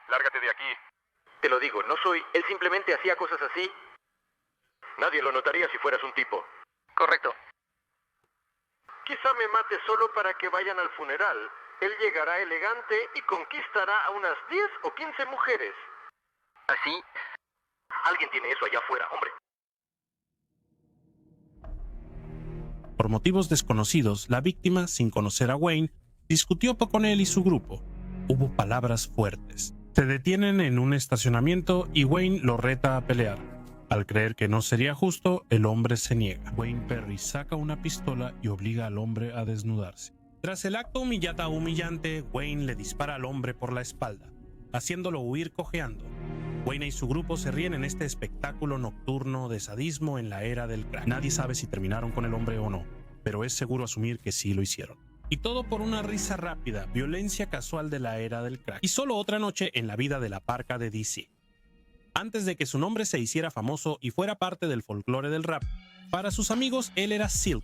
[SPEAKER 9] Lárgate de aquí.
[SPEAKER 15] Te lo digo, no soy... Él simplemente hacía cosas así. Nadie lo notaría si fueras un tipo.
[SPEAKER 9] Correcto.
[SPEAKER 15] Quizá me mate solo para que vayan al funeral. Él llegará elegante y conquistará a unas 10 o 15 mujeres.
[SPEAKER 9] ¿Así?
[SPEAKER 15] Alguien tiene eso allá afuera, hombre.
[SPEAKER 1] Por motivos desconocidos, la víctima, sin conocer a Wayne, discutió con él y su grupo. Hubo palabras fuertes. Se detienen en un estacionamiento y Wayne lo reta a pelear. Al creer que no sería justo, el hombre se niega. Wayne Perry saca una pistola y obliga al hombre a desnudarse. Tras el acto humillante, Wayne le dispara al hombre por la espalda, haciéndolo huir cojeando. Wayne y su grupo se ríen en este espectáculo nocturno de sadismo en la era del crack. Nadie sabe si terminaron con el hombre o no, pero es seguro asumir que sí lo hicieron. Y todo por una risa rápida, violencia casual de la era del crack. Y solo otra noche en la vida de la parca de DC. Antes de que su nombre se hiciera famoso y fuera parte del folclore del rap, para sus amigos él era Silk,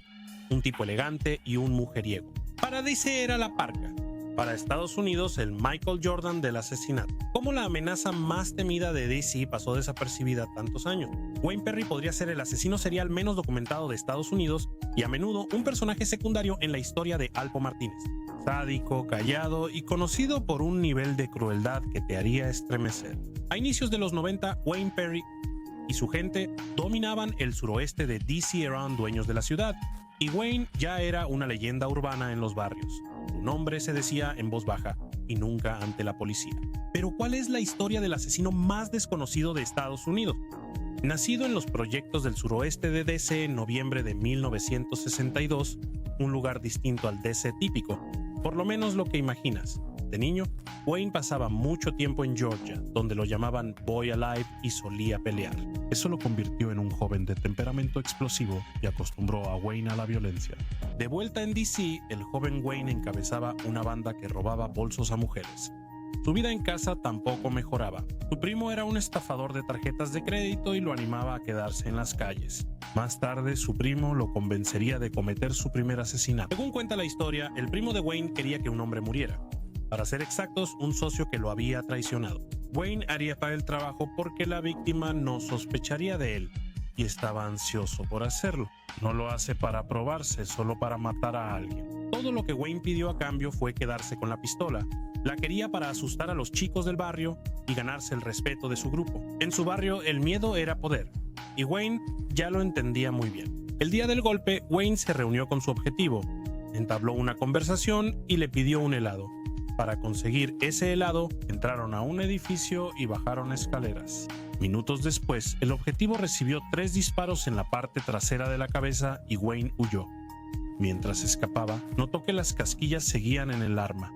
[SPEAKER 1] un tipo elegante y un mujeriego. Para DC era la parca. Para Estados Unidos, el Michael Jordan del asesinato. ¿Cómo la amenaza más temida de DC pasó desapercibida tantos años? Wayne Perry podría ser el asesino serial menos documentado de Estados Unidos y a menudo un personaje secundario en la historia de Alpo Martínez. Sádico, callado y conocido por un nivel de crueldad que te haría estremecer. A inicios de los 90, Wayne Perry y su gente dominaban el suroeste de DC, eran dueños de la ciudad, y Wayne ya era una leyenda urbana en los barrios. Su nombre se decía en voz baja y nunca ante la policía. Pero ¿cuál es la historia del asesino más desconocido de Estados Unidos? Nacido en los proyectos del suroeste de DC en noviembre de 1962, un lugar distinto al DC típico, por lo menos lo que imaginas. De niño, Wayne pasaba mucho tiempo en Georgia, donde lo llamaban Boy Alive y solía pelear. Eso lo convirtió en un joven de temperamento explosivo y acostumbró a Wayne a la violencia. De vuelta en DC, el joven Wayne encabezaba una banda que robaba bolsos a mujeres. Su vida en casa tampoco mejoraba. Su primo era un estafador de tarjetas de crédito y lo animaba a quedarse en las calles. Más tarde, su primo lo convencería de cometer su primer asesinato. Según cuenta la historia, el primo de Wayne quería que un hombre muriera. Para ser exactos, un socio que lo había traicionado. Wayne haría para el trabajo porque la víctima no sospecharía de él y estaba ansioso por hacerlo. No lo hace para probarse, solo para matar a alguien. Todo lo que Wayne pidió a cambio fue quedarse con la pistola. La quería para asustar a los chicos del barrio y ganarse el respeto de su grupo. En su barrio el miedo era poder, y Wayne ya lo entendía muy bien. El día del golpe, Wayne se reunió con su objetivo, entabló una conversación y le pidió un helado. Para conseguir ese helado, entraron a un edificio y bajaron escaleras. Minutos después, el objetivo recibió 3 disparos en la parte trasera de la cabeza y Wayne huyó. Mientras escapaba, notó que las casquillas seguían en el arma.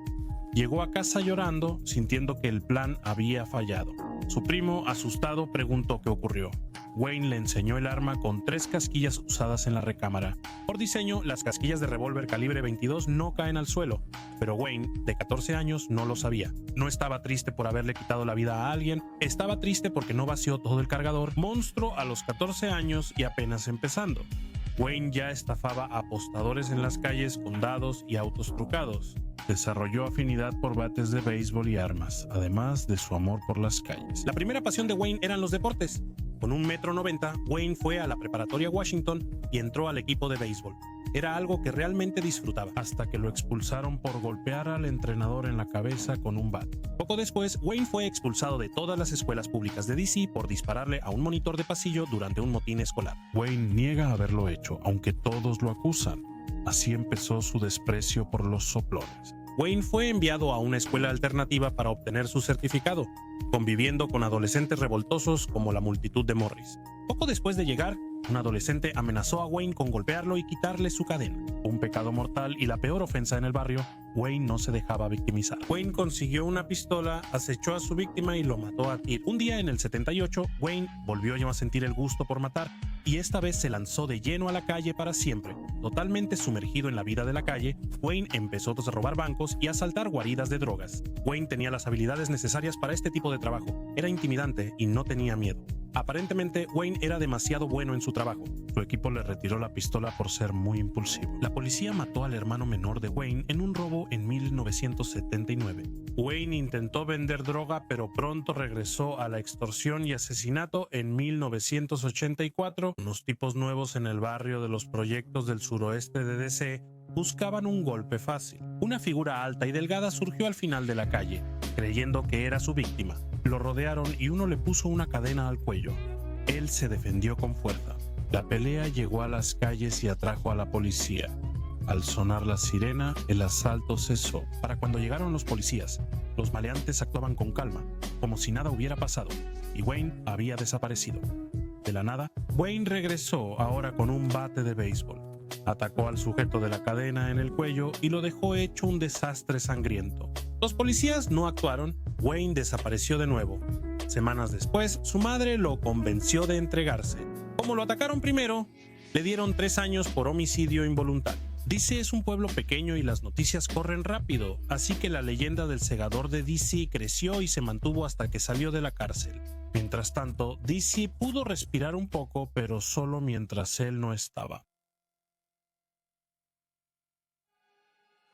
[SPEAKER 1] Llegó a casa llorando, sintiendo que el plan había fallado. Su primo, asustado, preguntó qué ocurrió. Wayne le enseñó el arma con 3 casquillas usadas en la recámara. Por diseño, las casquillas de revólver calibre 22 no caen al suelo, pero Wayne, de 14 años, no lo sabía. No estaba triste por haberle quitado la vida a alguien, estaba triste porque no vació todo el cargador. Monstruo a los 14 años y apenas empezando. Wayne ya estafaba a apostadores en las calles con dados y autos trucados. Desarrolló afinidad por bates de béisbol y armas, además de su amor por las calles. La primera pasión de Wayne eran los deportes. Con 1,90 m, Wayne fue a la preparatoria Washington y entró al equipo de béisbol. Era algo que realmente disfrutaba, hasta que lo expulsaron por golpear al entrenador en la cabeza con un bat. Poco después, Wayne fue expulsado de todas las escuelas públicas de DC por dispararle a un monitor de pasillo durante un motín escolar. Wayne niega haberlo hecho, aunque todos lo acusan. Así empezó su desprecio por los soplones. Wayne fue enviado a una escuela alternativa para obtener su certificado, conviviendo con adolescentes revoltosos como la multitud de Morris. Poco después de llegar, un adolescente amenazó a Wayne con golpearlo y quitarle su cadena. Un pecado mortal y la peor ofensa en el barrio, Wayne no se dejaba victimizar. Wayne consiguió una pistola, acechó a su víctima y lo mató a tiro. Un día en el 78, Wayne volvió a sentir el gusto por matar y esta vez se lanzó de lleno a la calle para siempre. Totalmente sumergido en la vida de la calle, Wayne empezó a robar bancos y a asaltar guaridas de drogas. Wayne tenía las habilidades necesarias para este tipo de trabajo. Era intimidante y no tenía miedo. Aparentemente, Wayne era demasiado bueno en su trabajo. Su equipo le retiró la pistola por ser muy impulsivo. La policía mató al hermano menor de Wayne en un robo en 1979. Wayne intentó vender droga, pero pronto regresó a la extorsión y asesinato en 1984. Unos tipos nuevos en el barrio de los proyectos del suroeste de DC buscaban un golpe fácil. Una figura alta y delgada surgió al final de la calle, creyendo que era su víctima. Lo rodearon y uno le puso una cadena al cuello. Él se defendió con fuerza. La pelea llegó a las calles y atrajo a la policía. Al sonar la sirena, el asalto cesó. Para cuando llegaron los policías, los maleantes actuaban con calma, como si nada hubiera pasado, y Wayne había desaparecido. De la nada, Wayne regresó ahora con un bate de béisbol. Atacó al sujeto de la cadena en el cuello y lo dejó hecho un desastre sangriento. Los policías no actuaron, Wayne desapareció de nuevo. Semanas después, su madre lo convenció de entregarse. Como lo atacaron primero, le dieron 3 años por homicidio involuntario. DC es un pueblo pequeño y las noticias corren rápido, así que la leyenda del segador de DC creció y se mantuvo hasta que salió de la cárcel. Mientras tanto, DC pudo respirar un poco, pero solo mientras él no estaba.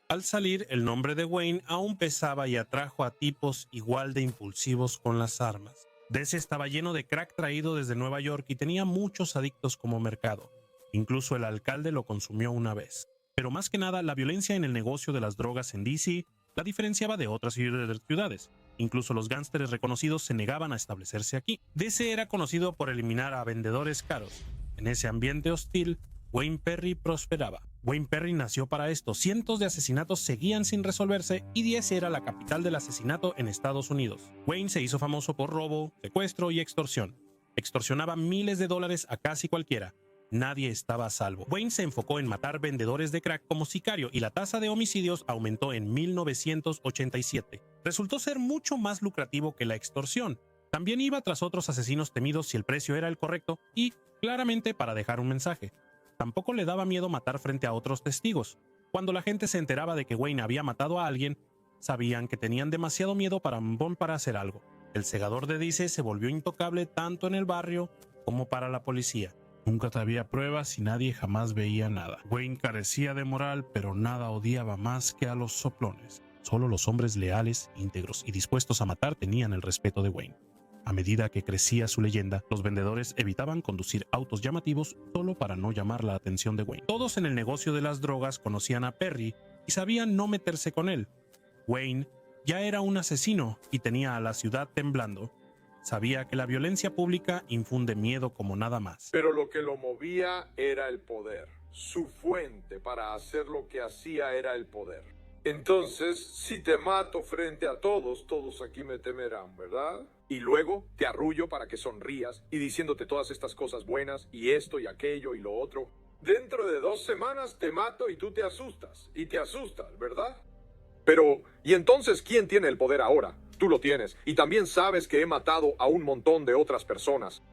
[SPEAKER 1] Al salir, el nombre de Wayne aún pesaba y atrajo a tipos igual de impulsivos con las armas. DC estaba lleno de crack traído desde Nueva York y tenía muchos adictos como mercado. Incluso el alcalde lo consumió una vez. Pero más que nada, la violencia en el negocio de las drogas en DC la diferenciaba de otras ciudades. Incluso los gángsters reconocidos se negaban a establecerse aquí. DC era conocido por eliminar a vendedores caros. En ese ambiente hostil, Wayne Perry prosperaba. Wayne Perry nació para esto. Cientos de asesinatos seguían sin resolverse y DC era la capital del asesinato en Estados Unidos. Wayne se hizo famoso por robo, secuestro y extorsión. Extorsionaba miles de dólares a casi cualquiera. Nadie estaba a salvo. Wayne se enfocó en matar vendedores de crack como sicario y la tasa de homicidios aumentó en 1987. Resultó ser mucho más lucrativo que la extorsión. También iba tras otros asesinos temidos si el precio era el correcto y, claramente, para dejar un mensaje. Tampoco le daba miedo matar frente a otros testigos. Cuando la gente se enteraba de que Wayne había matado a alguien, sabían que tenían demasiado miedo para hacer algo. El segador de DC se volvió intocable tanto en el barrio como para la policía. Nunca había pruebas y nadie jamás veía nada. Wayne carecía de moral, pero nada odiaba más que a los soplones. Solo los hombres leales, íntegros y dispuestos a matar tenían el respeto de Wayne. A medida que crecía su leyenda, los vendedores evitaban conducir autos llamativos solo para no llamar la atención de Wayne. Todos en el negocio de las drogas conocían a Perry y sabían no meterse con él. Wayne ya era un asesino y tenía a la ciudad temblando. Sabía que la violencia pública infunde miedo como nada más.
[SPEAKER 16] Pero lo que lo movía era el poder. Su fuente para hacer lo que hacía era el poder. Entonces, si te mato frente a todos, todos aquí me temerán, ¿verdad? Y luego te arrullo para que sonrías y diciéndote todas estas cosas buenas y esto y aquello y lo otro. Dentro de 2 semanas te mato y tú te asustas. Y te asustas, ¿verdad? Pero, ¿y entonces quién tiene el poder ahora? Tú lo tienes. Y también sabes que he matado a un montón de otras personas.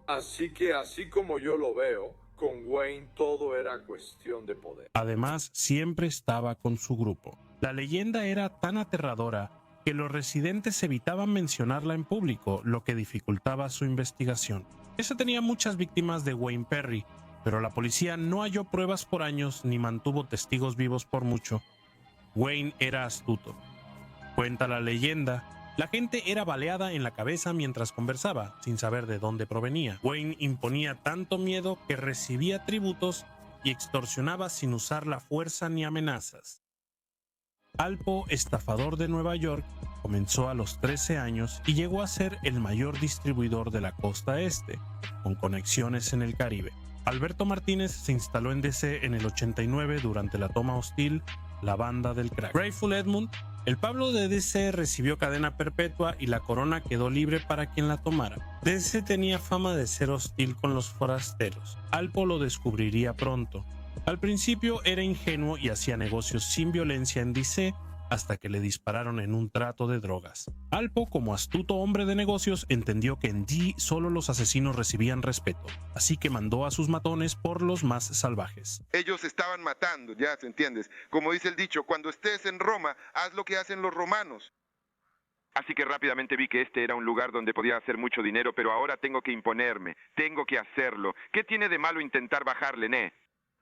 [SPEAKER 16] Así que así como yo lo veo, con Wayne todo era cuestión de poder.
[SPEAKER 1] Además, siempre estaba con su grupo. La leyenda era tan aterradora que los residentes evitaban mencionarla en público, lo que dificultaba su investigación. Ese tenía muchas víctimas de Wayne Perry, pero la policía no halló pruebas por años ni mantuvo testigos vivos por mucho. Wayne era astuto. Cuenta la leyenda, la gente era baleada en la cabeza mientras conversaba, sin saber de dónde provenía. Wayne imponía tanto miedo que recibía tributos y extorsionaba sin usar la fuerza ni amenazas. Alpo, estafador de Nueva York, comenzó a los 13 años y llegó a ser el mayor distribuidor de la costa este, con conexiones en el Caribe. Alberto Martínez se instaló en DC en el 89 durante la toma hostil, la banda del crack. Grateful Edmund, el Pablo de DC recibió cadena perpetua y la corona quedó libre para quien la tomara. DC tenía fama de ser hostil con los forasteros. Alpo lo descubriría pronto. Al principio era ingenuo y hacía negocios sin violencia en DC hasta que le dispararon en un trato de drogas. Alpo, como astuto hombre de negocios, entendió que en D solo los asesinos recibían respeto, así que mandó a sus matones por los más salvajes.
[SPEAKER 11] Ellos estaban matando, ya se entiendes. Como dice el dicho, cuando estés en Roma, haz lo que hacen los romanos. Así que rápidamente vi que este era un lugar donde podía hacer mucho dinero, pero ahora tengo que imponerme, tengo que hacerlo. ¿Qué tiene de malo intentar bajarle, ne?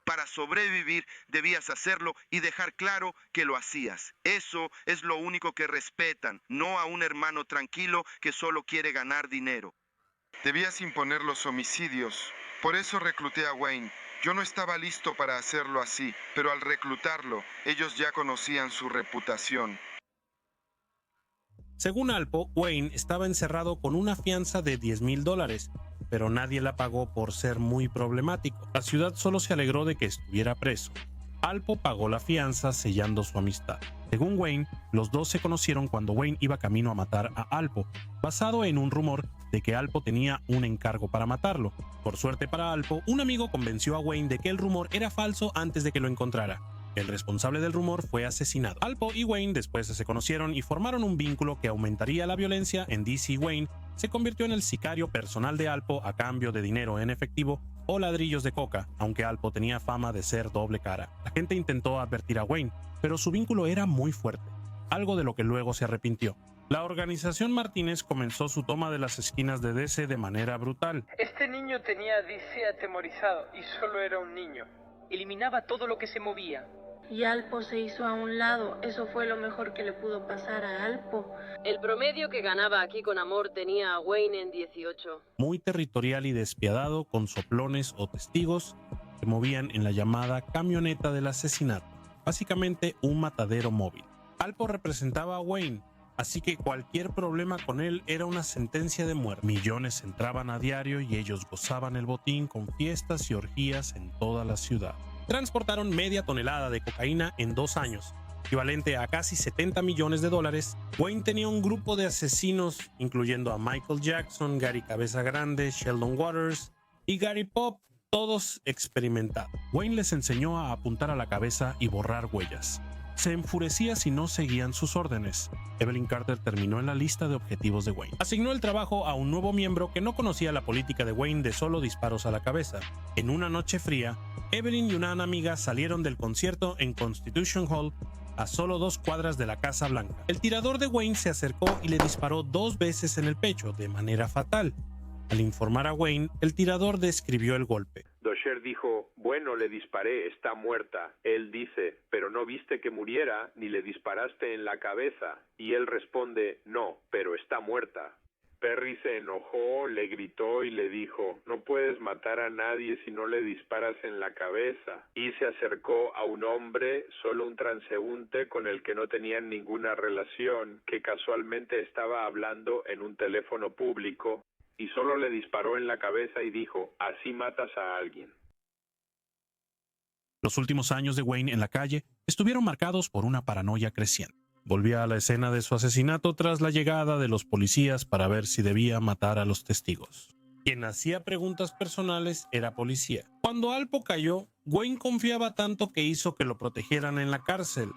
[SPEAKER 11] Para sobrevivir debías hacerlo y dejar claro que lo hacías. Eso es lo único que respetan, no a un hermano tranquilo que solo quiere ganar dinero. Debías imponer los homicidios. Por eso recluté a Wayne. Yo no estaba listo para hacerlo así, pero al reclutarlo, ellos ya conocían su reputación.
[SPEAKER 1] Según Alpo, Wayne estaba encerrado con una fianza de $10,000, pero nadie la pagó por ser muy problemático. La ciudad solo se alegró de que estuviera preso. Alpo pagó la fianza sellando su amistad. Según Wayne, los dos se conocieron cuando Wayne iba camino a matar a Alpo, basado en un rumor de que Alpo tenía un encargo para matarlo. Por suerte para Alpo, un amigo convenció a Wayne de que el rumor era falso antes de que lo encontrara. El responsable del rumor fue asesinado. Alpo y Wayne después se conocieron y formaron un vínculo que aumentaría la violencia en DC. Wayne se convirtió en el sicario personal de Alpo a cambio de dinero en efectivo o ladrillos de coca, aunque Alpo tenía fama de ser doble cara. La gente intentó advertir a Wayne, pero su vínculo era muy fuerte, algo de lo que luego se arrepintió. La organización Martínez comenzó su toma de las esquinas de DC de manera brutal.
[SPEAKER 17] Este niño tenía a DC atemorizado y solo era un niño. Eliminaba todo lo que se movía.
[SPEAKER 18] Y Alpo se hizo a un lado. Eso fue lo mejor que le pudo pasar a Alpo.
[SPEAKER 19] El promedio que ganaba aquí con amor tenía a Wayne en 18.
[SPEAKER 1] Muy territorial y despiadado, con soplones o testigos, se movían en la llamada camioneta del asesinato, básicamente un matadero móvil. Alpo representaba a Wayne, así que cualquier problema con él era una sentencia de muerte. Millones entraban a diario y ellos gozaban el botín con fiestas y orgías en toda la ciudad. Transportaron media tonelada de cocaína en 2 años, equivalente a casi $70 millones. Wayne tenía un grupo de asesinos, incluyendo a Michael Jackson, Gary Cabeza Grande, Sheldon Waters y Gary Pop, todos experimentados. Wayne les enseñó a apuntar a la cabeza y borrar huellas. Se enfurecía si no seguían sus órdenes. Evelyn Carter terminó en la lista de objetivos de Wayne. Asignó el trabajo a un nuevo miembro que no conocía la política de Wayne de solo disparos a la cabeza. En una noche fría, Evelyn y una amiga salieron del concierto en Constitution Hall a solo 2 cuadras de la Casa Blanca. El tirador de Wayne se acercó y le disparó 2 veces en el pecho, de manera fatal. Al informar a Wayne, el tirador describió el golpe.
[SPEAKER 20] Dosher dijo, bueno, le disparé, está muerta. Él dice, pero no viste que muriera ni le disparaste en la cabeza. Y él responde, no, pero está muerta. Perry se enojó, le gritó y le dijo, no puedes matar a nadie si no le disparas en la cabeza. Y se acercó a un hombre, solo un transeúnte con el que no tenían ninguna relación, que casualmente estaba hablando en un teléfono público, y solo le disparó en la cabeza y dijo, así matas a alguien.
[SPEAKER 1] Los últimos años de Wayne en la calle estuvieron marcados por una paranoia creciente. Volvía a la escena de su asesinato tras la llegada de los policías para ver si debía matar a los testigos. Quien hacía preguntas personales era policía. Cuando Alpo cayó, Wayne confiaba tanto que hizo que lo protegieran en la cárcel,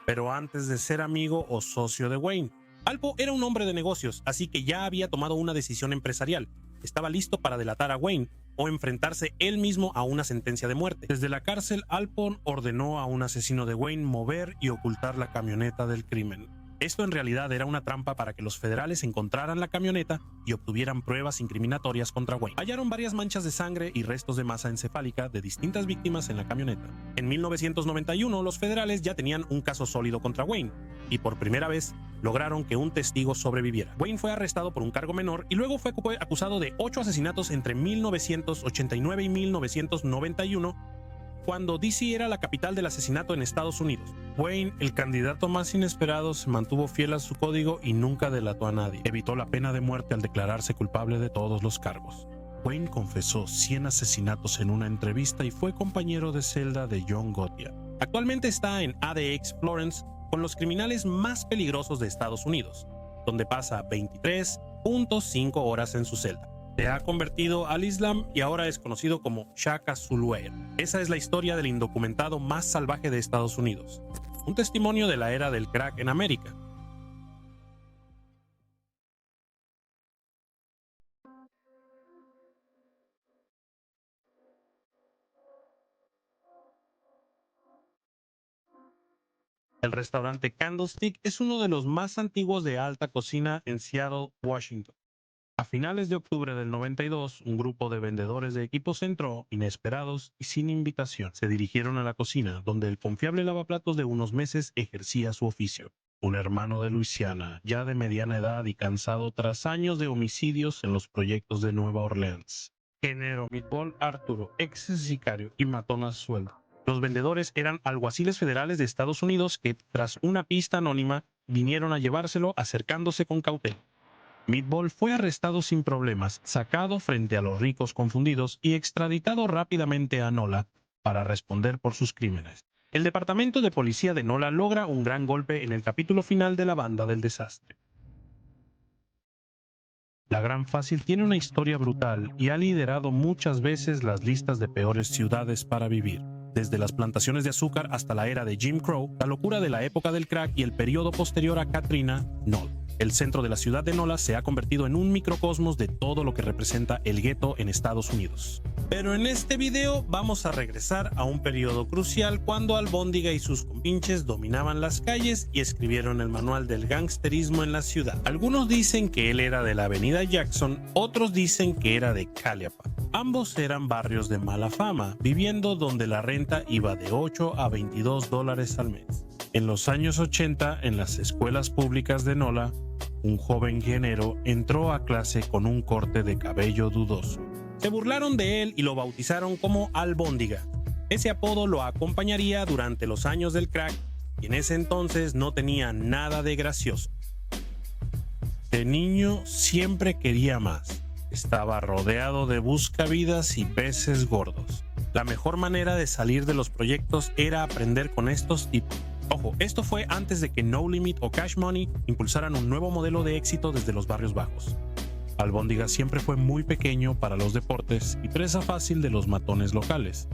[SPEAKER 1] pero antes de ser amigo o socio de Wayne. Alpo era un hombre de negocios, así que ya había tomado una decisión empresarial. Estaba listo para delatar a Wayne o enfrentarse él mismo a una sentencia de muerte. Desde la cárcel, Alpo ordenó a un asesino de Wayne mover y ocultar la camioneta del crimen. Esto en realidad era una trampa para que los federales encontraran la camioneta y obtuvieran pruebas incriminatorias contra Wayne. Hallaron varias manchas de sangre y restos de masa encefálica de distintas víctimas en la camioneta. En 1991, los federales ya tenían un caso sólido contra Wayne y por primera vez lograron que un testigo sobreviviera. Wayne fue arrestado por un cargo menor y luego fue acusado de 8 asesinatos entre 1989 y 1991, cuando D.C. era la capital del asesinato en Estados Unidos. Wayne, el candidato más inesperado, se mantuvo fiel a su código y nunca delató a nadie. Evitó la pena de muerte al declararse culpable de todos los cargos. Wayne confesó 100 asesinatos en una entrevista y fue compañero de celda de John Gotti. Actualmente está en ADX Florence con los criminales más peligrosos de Estados Unidos, donde pasa 23.5 horas en su celda. Se ha convertido al Islam y ahora es conocido como Shaka Zuluer. Esa es la historia del indocumentado más salvaje de Estados Unidos. Un testimonio de la era del crack en América. El restaurante Candlestick es uno de los más antiguos de alta cocina en Seattle, Washington. A finales de octubre del 92, un grupo de vendedores de equipos entró, inesperados y sin invitación. Se dirigieron a la cocina, donde el confiable lavaplatos de unos meses ejercía su oficio. Un hermano de Luisiana, ya de mediana edad y cansado tras años de homicidios en los proyectos de Nueva Orleans. Género Meatball Arturo, ex sicario y matón a sueldo. Los vendedores eran alguaciles federales de Estados Unidos que, tras una pista anónima, vinieron a llevárselo acercándose con cautela. Meatball fue arrestado sin problemas, sacado frente a los ricos confundidos y extraditado rápidamente a Nola para responder por sus crímenes. El departamento de policía de Nola logra un gran golpe en el capítulo final de La Banda del Desastre. La Gran Fácil tiene una historia brutal y ha liderado muchas veces las listas de peores ciudades para vivir. Desde las plantaciones de azúcar hasta la era de Jim Crow, la locura de la época del crack y el periodo posterior a Katrina, Nola. El centro de la ciudad de Nola se ha convertido en un microcosmos de todo lo que representa el gueto en Estados Unidos. Pero en este video vamos a regresar a un periodo crucial cuando Albóndiga y sus compinches dominaban las calles y escribieron el manual del gangsterismo en la ciudad. Algunos dicen que él era de la avenida Jackson, otros dicen que era de Caliapa. Ambos eran barrios de mala fama, viviendo donde la renta iba de $8 a $22 al mes. En los años 80, en las escuelas públicas de Nola, un joven ingeniero entró a clase con un corte de cabello dudoso. Se burlaron de él y lo bautizaron como Albóndiga. Ese apodo lo acompañaría durante los años del crack y en ese entonces no tenía nada de gracioso. De niño siempre quería más. Estaba rodeado de buscavidas y peces gordos. La mejor manera de salir de los proyectos era aprender con estos tipos. Ojo, esto fue antes de que No Limit o Cash Money impulsaran un nuevo modelo de éxito desde los barrios bajos. Albóndiga siempre fue muy pequeño para los deportes y presa fácil de los matones locales.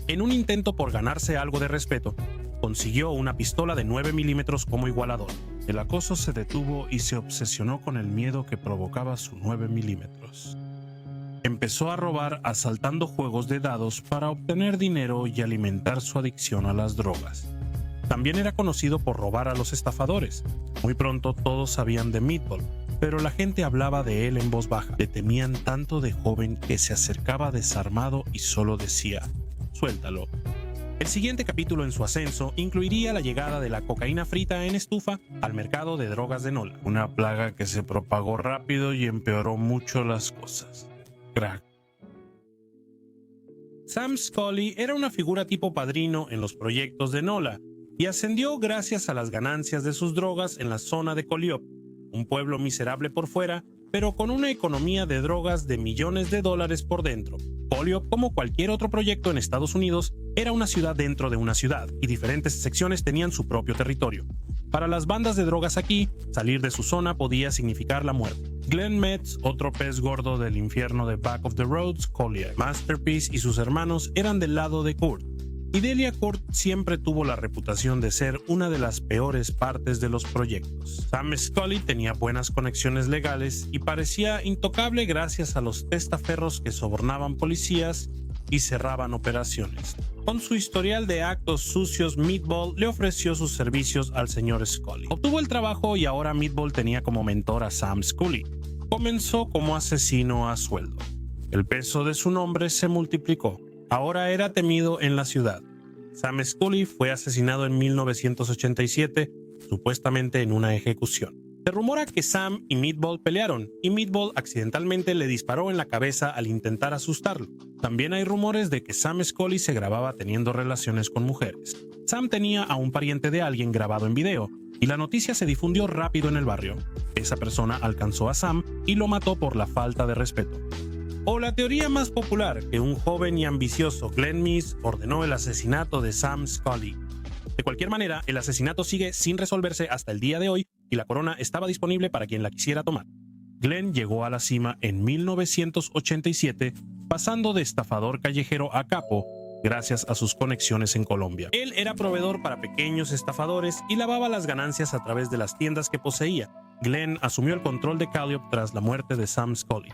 [SPEAKER 1] En un intento por ganarse algo de respeto, consiguió una pistola de 9 milímetros como igualador. El acoso se detuvo y se obsesionó con el miedo que provocaba su 9 milímetros. Empezó a robar asaltando juegos de dados para obtener dinero y alimentar su adicción a las drogas. También era conocido por robar a los estafadores. Muy pronto todos sabían de Meatball, pero la gente hablaba de él en voz baja. Le temían tanto de joven que se acercaba desarmado y solo decía: suéltalo. El siguiente capítulo en su ascenso incluiría la llegada de la cocaína frita en estufa al mercado de drogas de Nola, una plaga que se propagó rápido y empeoró mucho las cosas. Crack. Sam Scully era una figura tipo padrino en los proyectos de Nola y ascendió gracias a las ganancias de sus drogas en la zona de Coleop, un pueblo miserable por fuera, pero con una economía de drogas de millones de dólares por dentro. Coleop, como cualquier otro proyecto en Estados Unidos, era una ciudad dentro de una ciudad, y diferentes secciones tenían su propio territorio. Para las bandas de drogas aquí, salir de su zona podía significar la muerte. Glenn Metz, otro pez gordo del infierno de Back of the Roads, Collier, Masterpiece y sus hermanos eran del lado de Kurt. Y Delia Kurt siempre tuvo la reputación de ser una de las peores partes de los proyectos. Sam Scully tenía buenas conexiones legales y parecía intocable gracias a los testaferros que sobornaban policías y cerraban operaciones. Con su historial de actos sucios, Meatball le ofreció sus servicios al señor Scully. Obtuvo el trabajo y ahora Meatball tenía como mentor a Sam Scully. Comenzó como asesino a sueldo. El peso de su nombre se multiplicó. Ahora era temido en la ciudad. Sam Scully fue asesinado en 1987, supuestamente en una ejecución. Se rumora que Sam y Meatball pelearon, y Meatball accidentalmente le disparó en la cabeza al intentar asustarlo. También hay rumores de que Sam Scully se grababa teniendo relaciones con mujeres. Sam tenía a un pariente de alguien grabado en video, y la noticia se difundió rápido en el barrio. Esa persona alcanzó a Sam y lo mató por la falta de respeto. O la teoría más popular, que un joven y ambicioso Glenn Metz ordenó el asesinato de Sam Scully. De cualquier manera, el asesinato sigue sin resolverse hasta el día de hoy y la corona estaba disponible para quien la quisiera tomar. Glenn llegó a la cima en 1987, pasando de estafador callejero a capo gracias a sus conexiones en Colombia. Él era proveedor para pequeños estafadores y lavaba las ganancias a través de las tiendas que poseía. Glenn asumió el control de Coleop tras la muerte de Sam Scully.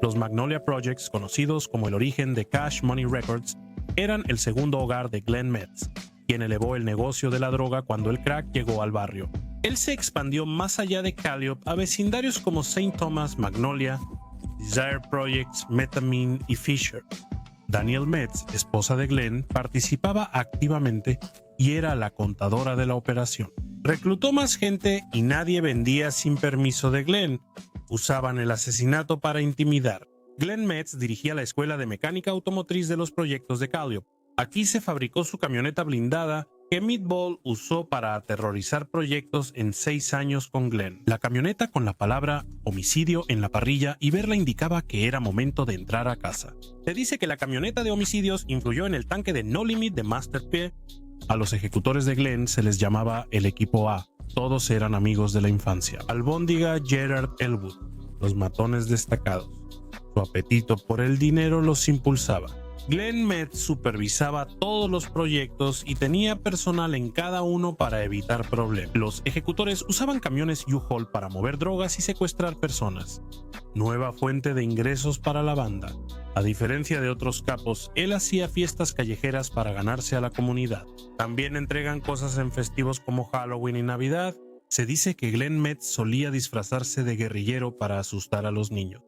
[SPEAKER 1] Los Magnolia Projects, conocidos como el origen de Cash Money Records, eran el segundo hogar de Glenn Metz, quien elevó el negocio de la droga cuando el crack llegó al barrio. Él se expandió más allá de Coleop a vecindarios como St. Thomas, Magnolia, Desire Projects, Metamine y Fisher. Daniel Metz, esposa de Glenn, participaba activamente y era la contadora de la operación. Reclutó más gente y nadie vendía sin permiso de Glenn. Usaban el asesinato para intimidar. Glenn Metz dirigía la escuela de mecánica automotriz de los proyectos de Coleop. Aquí se fabricó su camioneta blindada que Meatball usó para aterrorizar proyectos en 6 años con Glenn. La camioneta con la palabra homicidio en la parrilla y verla indicaba que era momento de entrar a casa. Se dice que la camioneta de homicidios influyó en el tanque de No Limit de Masterpiece. A los ejecutores de Glenn se les llamaba el equipo A. Todos eran amigos de la infancia. Albóndiga, Gerard Elwood, los matones destacados. Su apetito por el dinero los impulsaba. Glenn Metz supervisaba todos los proyectos y tenía personal en cada uno para evitar problemas. Los ejecutores usaban camiones U-Haul para mover drogas y secuestrar personas. Nueva fuente de ingresos para la banda. A diferencia de otros capos, él hacía fiestas callejeras para ganarse a la comunidad. También entregan cosas en festivos como Halloween y Navidad. Se dice que Glenn Metz solía disfrazarse de guerrillero para asustar a los niños.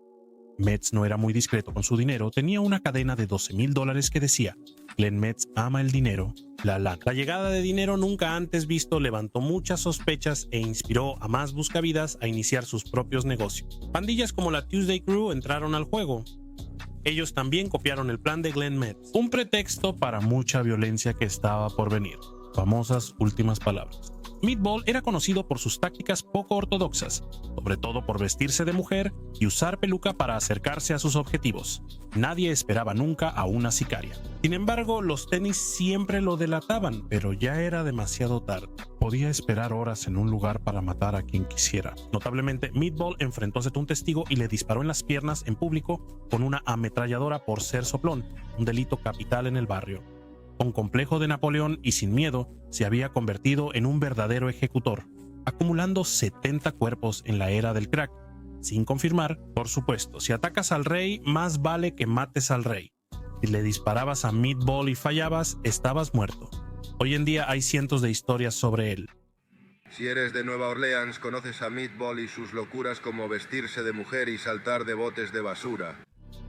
[SPEAKER 1] Metz no era muy discreto con su dinero, tenía una cadena de $12,000 que decía: Glenn Metz ama el dinero, la lana. La llegada de dinero nunca antes visto levantó muchas sospechas e inspiró a más buscavidas a iniciar sus propios negocios. Pandillas como la Tuesday Crew entraron al juego. Ellos también copiaron el plan de Glenn Metz, un pretexto para mucha violencia que estaba por venir. famosas últimas palabras. Meatball era conocido por sus tácticas poco ortodoxas, sobre todo por vestirse de mujer y usar peluca para acercarse a sus objetivos. Nadie esperaba nunca a una sicaria. Sin embargo, los tenis siempre lo delataban, pero ya era demasiado tarde. Podía esperar horas en un lugar para matar a quien quisiera. Notablemente, Meatball enfrentóse a un testigo y le disparó en las piernas en público con una ametralladora por ser soplón, un delito capital en el barrio. Con complejo de Napoleón y sin miedo, se había convertido en un verdadero ejecutor, acumulando 70 cuerpos en la era del crack. Sin confirmar, por supuesto, si atacas al rey, más vale que mates al rey. Si le disparabas a Meatball y fallabas, estabas muerto. Hoy en día hay cientos de historias sobre él.
[SPEAKER 21] Si eres de Nueva Orleans, conoces a Meatball y sus locuras como vestirse de mujer y saltar de botes de basura.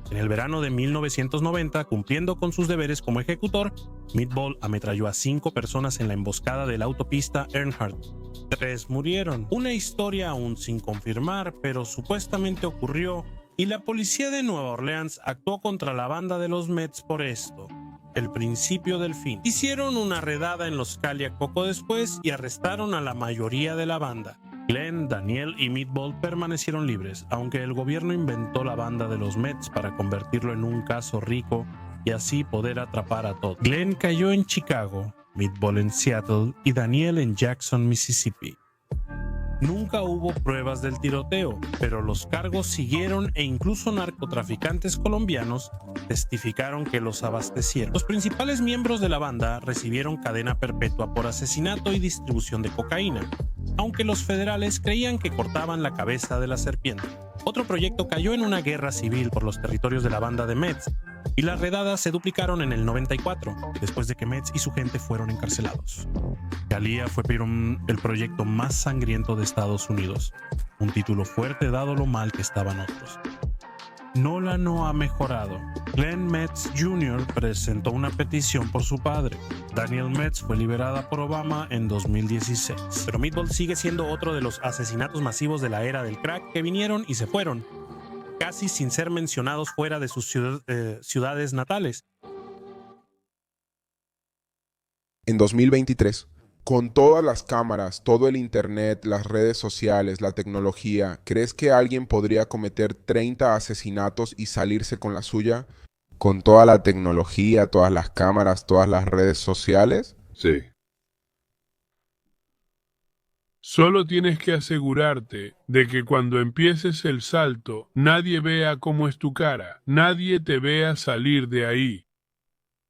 [SPEAKER 1] En el verano de 1990, cumpliendo con sus deberes como ejecutor, Meatball ametralló a 5 personas en la emboscada de la autopista Earnhardt. 3 murieron. Una historia aún sin confirmar, pero supuestamente ocurrió, y la policía de Nueva Orleans actuó contra la banda de los Mets por esto. El principio del fin. Hicieron una redada en los Caliac poco después y arrestaron a la mayoría de la banda. Glenn, Daniel y Meatball permanecieron libres, aunque el gobierno inventó la banda de los Mets para convertirlo en un caso rico y así poder atrapar a todos. Glenn cayó en Chicago, Meatball en Seattle y Daniel en Jackson, Mississippi. Nunca hubo pruebas del tiroteo, pero los cargos siguieron e incluso narcotraficantes colombianos testificaron que los abastecieron. Los principales miembros de la banda recibieron cadena perpetua por asesinato y distribución de cocaína, aunque los federales creían que cortaban la cabeza de la serpiente. Otro proyecto cayó en una guerra civil por los territorios de la banda de Mets, y las redadas se duplicaron en el 94, después de que Mets y su gente fueron encarcelados. Scalia fue el proyecto más sangriento de Estados Unidos, un título fuerte dado lo mal que estaban otros. Nola no ha mejorado. Glenn Metz Jr. presentó una petición por su padre. Daniel Metz fue liberada por Obama en 2016. Pero Meatball sigue siendo otro de los asesinatos masivos de la era del crack que vinieron y se fueron, casi sin ser mencionados fuera de sus ciudades natales.
[SPEAKER 22] En 2023, con todas las cámaras, todo el internet, las redes sociales, la tecnología, ¿crees que alguien podría cometer 30 asesinatos y salirse con la suya? ¿Con toda la tecnología, todas las cámaras, todas las redes sociales?
[SPEAKER 16] Sí. Solo tienes que asegurarte de que cuando empieces el salto, nadie vea cómo es tu cara, nadie te vea salir de ahí.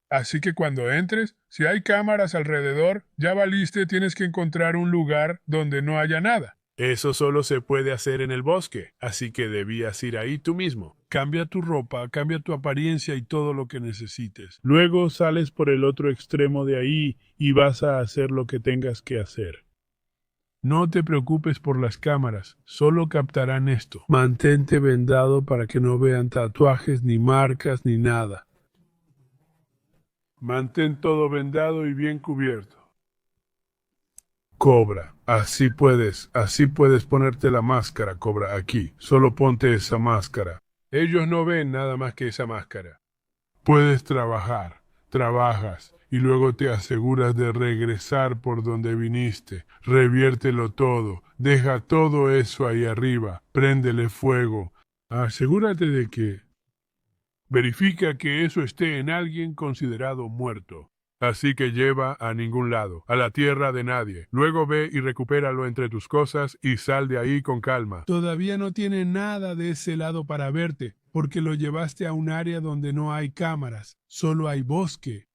[SPEAKER 16] Así que cuando entres, si hay cámaras alrededor, ya valiste, tienes que encontrar un lugar donde no haya nada. Eso solo se puede hacer en el bosque, así que debías ir ahí tú mismo. Cambia tu ropa, cambia tu apariencia y todo lo que necesites. Luego sales por el otro extremo de ahí y vas a hacer lo que tengas que hacer. No te preocupes por las cámaras, solo captarán esto. Mantente vendado para que no vean tatuajes, ni marcas, ni nada. Mantén todo vendado y bien cubierto. Cobra, así puedes ponerte la máscara, Cobra, aquí. Solo ponte esa máscara. Ellos no ven nada más que esa máscara. Puedes trabajar, trabajas, y luego te aseguras de regresar por donde viniste. Reviértelo todo, deja todo eso ahí arriba, préndele fuego. Asegúrate de que... Verifica que eso esté en alguien considerado muerto. Así que lleva a ningún lado, a la tierra de nadie. Luego ve y recupéralo entre tus cosas y sal de ahí con calma. Todavía no tiene nada de ese lado para verte, porque lo llevaste a un área donde no hay cámaras, solo hay bosque.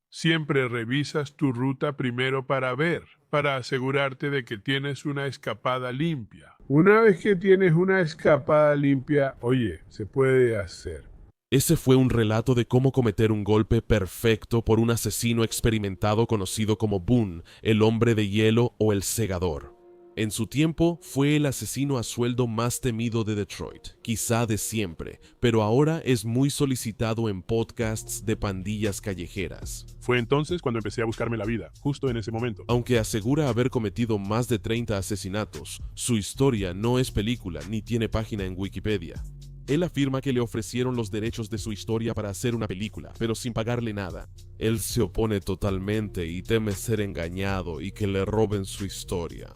[SPEAKER 16] Siempre revisas tu ruta primero para ver, para asegurarte de que tienes una escapada limpia. Una vez que tienes una escapada limpia, oye, se puede hacer.
[SPEAKER 23] Ese fue un relato de cómo cometer un golpe perfecto por un asesino experimentado conocido como Boone, el hombre de hielo o el segador. En su tiempo, fue el asesino a sueldo más temido de Detroit, quizá de siempre, pero ahora es muy solicitado en podcasts de pandillas callejeras.
[SPEAKER 16] Fue entonces cuando empecé a buscarme la vida, justo en ese momento.
[SPEAKER 23] Aunque asegura haber cometido más de 30 asesinatos, su historia no es película ni tiene página en Wikipedia. Él afirma que le ofrecieron los derechos de su historia para hacer una película, pero sin pagarle nada. Él se opone totalmente y teme ser engañado y que le roben su historia.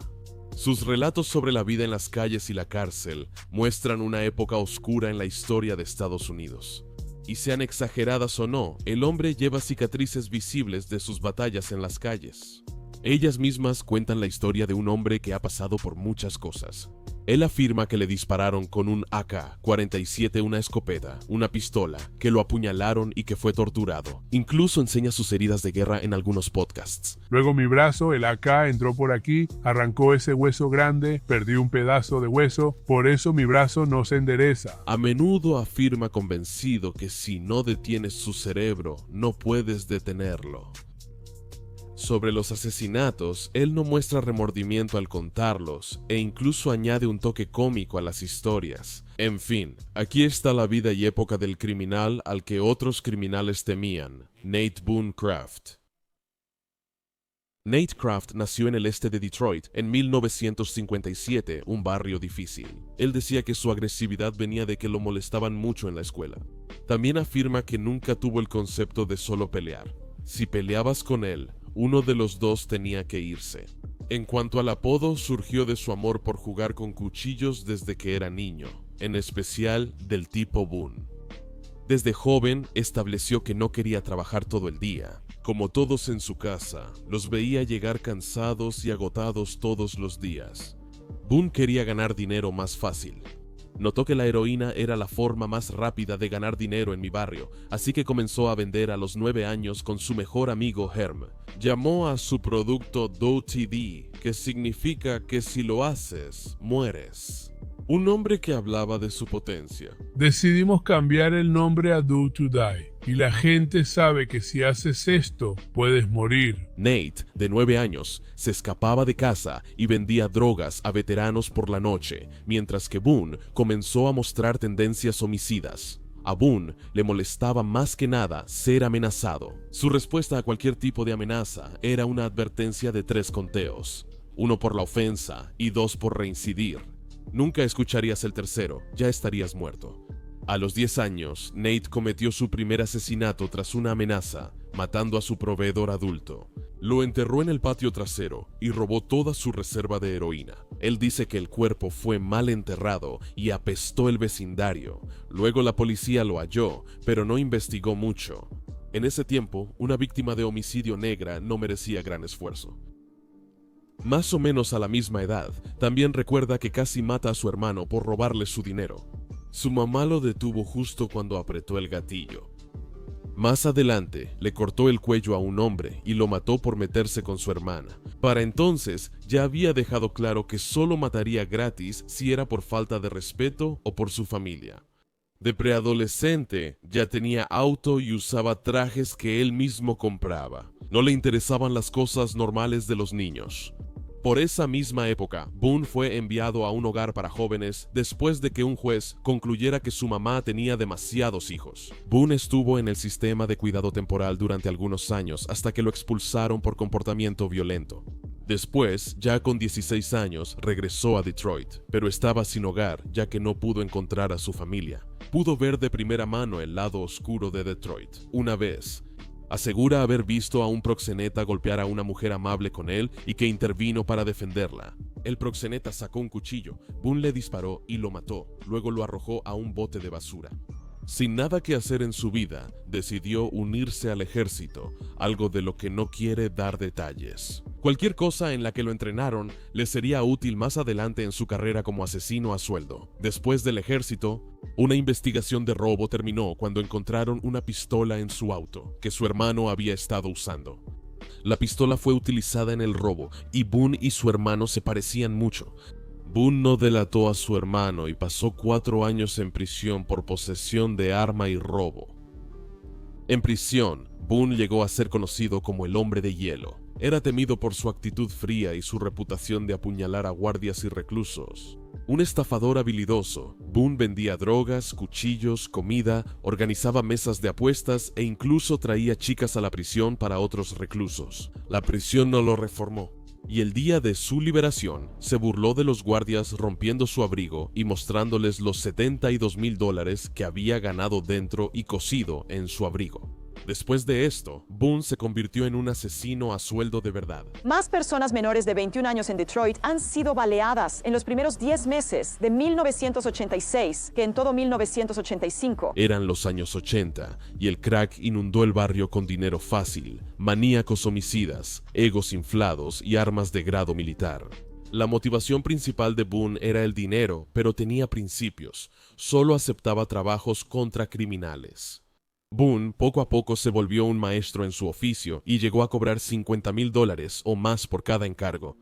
[SPEAKER 23] Sus relatos sobre la vida en las calles y la cárcel muestran una época oscura en la historia de Estados Unidos. Y sean exageradas o no, el hombre lleva cicatrices visibles de sus batallas en las calles. Ellas mismas cuentan la historia de un hombre que ha pasado por muchas cosas. Él afirma que le dispararon con un AK-47, una escopeta, una pistola, que lo apuñalaron y que fue torturado. Incluso enseña sus heridas de guerra en algunos podcasts.
[SPEAKER 4] Luego mi brazo, el AK, entró por aquí, arrancó ese hueso grande, perdí un pedazo de hueso, por eso mi brazo no se endereza.
[SPEAKER 23] A menudo afirma convencido que si no detienes su cerebro, no puedes detenerlo. Sobre los asesinatos, él no muestra remordimiento al contarlos e incluso añade un toque cómico a las historias. En fin, aquí está la vida y época del criminal al que otros criminales temían, Nate Boone Craft. Nate Craft nació en el este de Detroit en 1957, un barrio difícil. Él decía que su agresividad venía de que lo molestaban mucho en la escuela. También afirma que nunca tuvo el concepto de solo pelear. Si peleabas con él, uno de los dos tenía que irse. En cuanto al apodo, surgió de su amor por jugar con cuchillos desde que era niño, en especial del tipo Boone. Desde joven estableció que no quería trabajar todo el día. Como todos en su casa, los veía llegar cansados y agotados todos los días. Boone quería ganar dinero más fácil. Notó que la heroína era la forma más rápida de ganar dinero en mi barrio, así que comenzó a vender a los 9 años con su mejor amigo Herm. Llamó a su producto DoTD, que significa que si lo haces, mueres. Un hombre que hablaba de su potencia.
[SPEAKER 4] Decidimos cambiar el nombre a Do to Die, y la gente sabe que si haces esto, puedes morir.
[SPEAKER 23] Nate, de 9 años, se escapaba de casa y vendía drogas a veteranos por la noche, mientras que Boone comenzó a mostrar tendencias homicidas. A Boone le molestaba más que nada ser amenazado. Su respuesta a cualquier tipo de amenaza era una advertencia de 3 conteos, 1 por la ofensa y 2 por reincidir. Nunca escucharías el tercero, ya estarías muerto. A los 10 años, Nate cometió su primer asesinato tras una amenaza, matando a su proveedor adulto. Lo enterró en el patio trasero y robó toda su reserva de heroína. Él dice que el cuerpo fue mal enterrado y apestó el vecindario. Luego la policía lo halló, pero no investigó mucho. En ese tiempo, una víctima de homicidio negra no merecía gran esfuerzo. Más o menos a la misma edad, también recuerda que casi mata a su hermano por robarle su dinero. Su mamá lo detuvo justo cuando apretó el gatillo. Más adelante, le cortó el cuello a un hombre y lo mató por meterse con su hermana. Para entonces, ya había dejado claro que solo mataría gratis si era por falta de respeto o por su familia. De preadolescente, ya tenía auto y usaba trajes que él mismo compraba. No le interesaban las cosas normales de los niños. Por esa misma época, Boone fue enviado a un hogar para jóvenes después de que un juez concluyera que su mamá tenía demasiados hijos. Boone estuvo en el sistema de cuidado temporal durante algunos años hasta que lo expulsaron por comportamiento violento. Después, ya con 16 años, regresó a Detroit, pero estaba sin hogar ya que no pudo encontrar a su familia. Pudo ver de primera mano el lado oscuro de Detroit. Una vez, asegura haber visto a un proxeneta golpear a una mujer amable con él y que intervino para defenderla. El proxeneta sacó un cuchillo, Boone le disparó y lo mató, luego lo arrojó a un bote de basura. Sin nada que hacer en su vida, decidió unirse al ejército, algo de lo que no quiere dar detalles. Cualquier cosa en la que lo entrenaron le sería útil más adelante en su carrera como asesino a sueldo. Después del ejército, una investigación de robo terminó cuando encontraron una pistola en su auto, que su hermano había estado usando. La pistola fue utilizada en el robo y Boone y su hermano se parecían mucho. Boone no delató a su hermano y pasó 4 años en prisión por posesión de arma y robo. En prisión, Boone llegó a ser conocido como el Hombre de Hielo. Era temido por su actitud fría y su reputación de apuñalar a guardias y reclusos. Un estafador habilidoso, Boone vendía drogas, cuchillos, comida, organizaba mesas de apuestas e incluso traía chicas a la prisión para otros reclusos. La prisión no lo reformó. y el día de su liberación se burló de los guardias rompiendo su abrigo y mostrándoles los $72,000 que había ganado dentro y cosido en su abrigo. Después de esto, Boone se convirtió en un asesino a sueldo de verdad.
[SPEAKER 5] Más personas menores de 21 años en Detroit han sido baleadas en los primeros 10 meses de 1986 que en todo 1985.
[SPEAKER 23] Eran los años 80 y el crack inundó el barrio con dinero fácil, maníacos homicidas, egos inflados y armas de grado militar. La motivación principal de Boone era el dinero, pero tenía principios. Solo aceptaba trabajos contra criminales. Boone poco a poco se volvió un maestro en su oficio y llegó a cobrar $50,000 o más por cada encargo.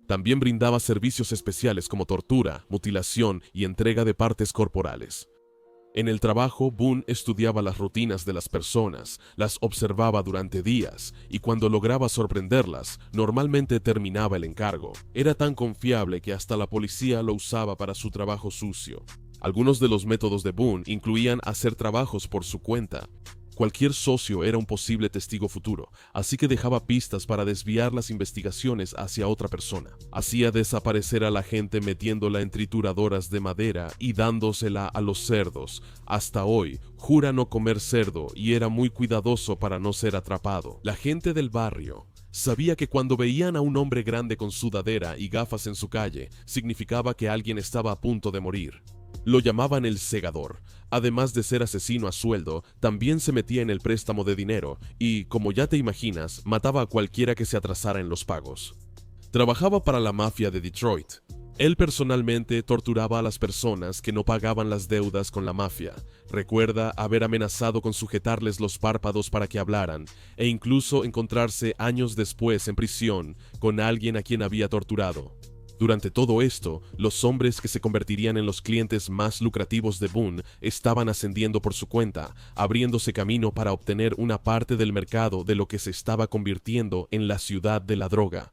[SPEAKER 23] También brindaba servicios especiales como tortura, mutilación y entrega de partes corporales. En el trabajo, Boone estudiaba las rutinas de las personas, las observaba durante días y cuando lograba sorprenderlas, normalmente terminaba el encargo. Era tan confiable que hasta la policía lo usaba para su trabajo sucio. Algunos de los métodos de Boone incluían hacer trabajos por su cuenta. Cualquier socio era un posible testigo futuro, así que dejaba pistas para desviar las investigaciones hacia otra persona. Hacía desaparecer a la gente metiéndola en trituradoras de madera y dándosela a los cerdos. Hasta hoy, jura no comer cerdo y era muy cuidadoso para no ser atrapado. La gente del barrio sabía que cuando veían a un hombre grande con sudadera y gafas en su calle, significaba que alguien estaba a punto de morir. Lo llamaban el segador. Además de ser asesino a sueldo, también se metía en el préstamo de dinero y, como ya te imaginas, mataba a cualquiera que se atrasara en los pagos. Trabajaba para la mafia de Detroit. Él personalmente torturaba a las personas que no pagaban las deudas con la mafia. Recuerda haber amenazado con sujetarles los párpados para que hablaran, e incluso encontrarse años después en prisión con alguien a quien había torturado. Durante todo esto, los hombres que se convertirían en los clientes más lucrativos de Boone estaban ascendiendo por su cuenta, abriéndose camino para obtener una parte del mercado de lo que se estaba convirtiendo en la ciudad de la droga.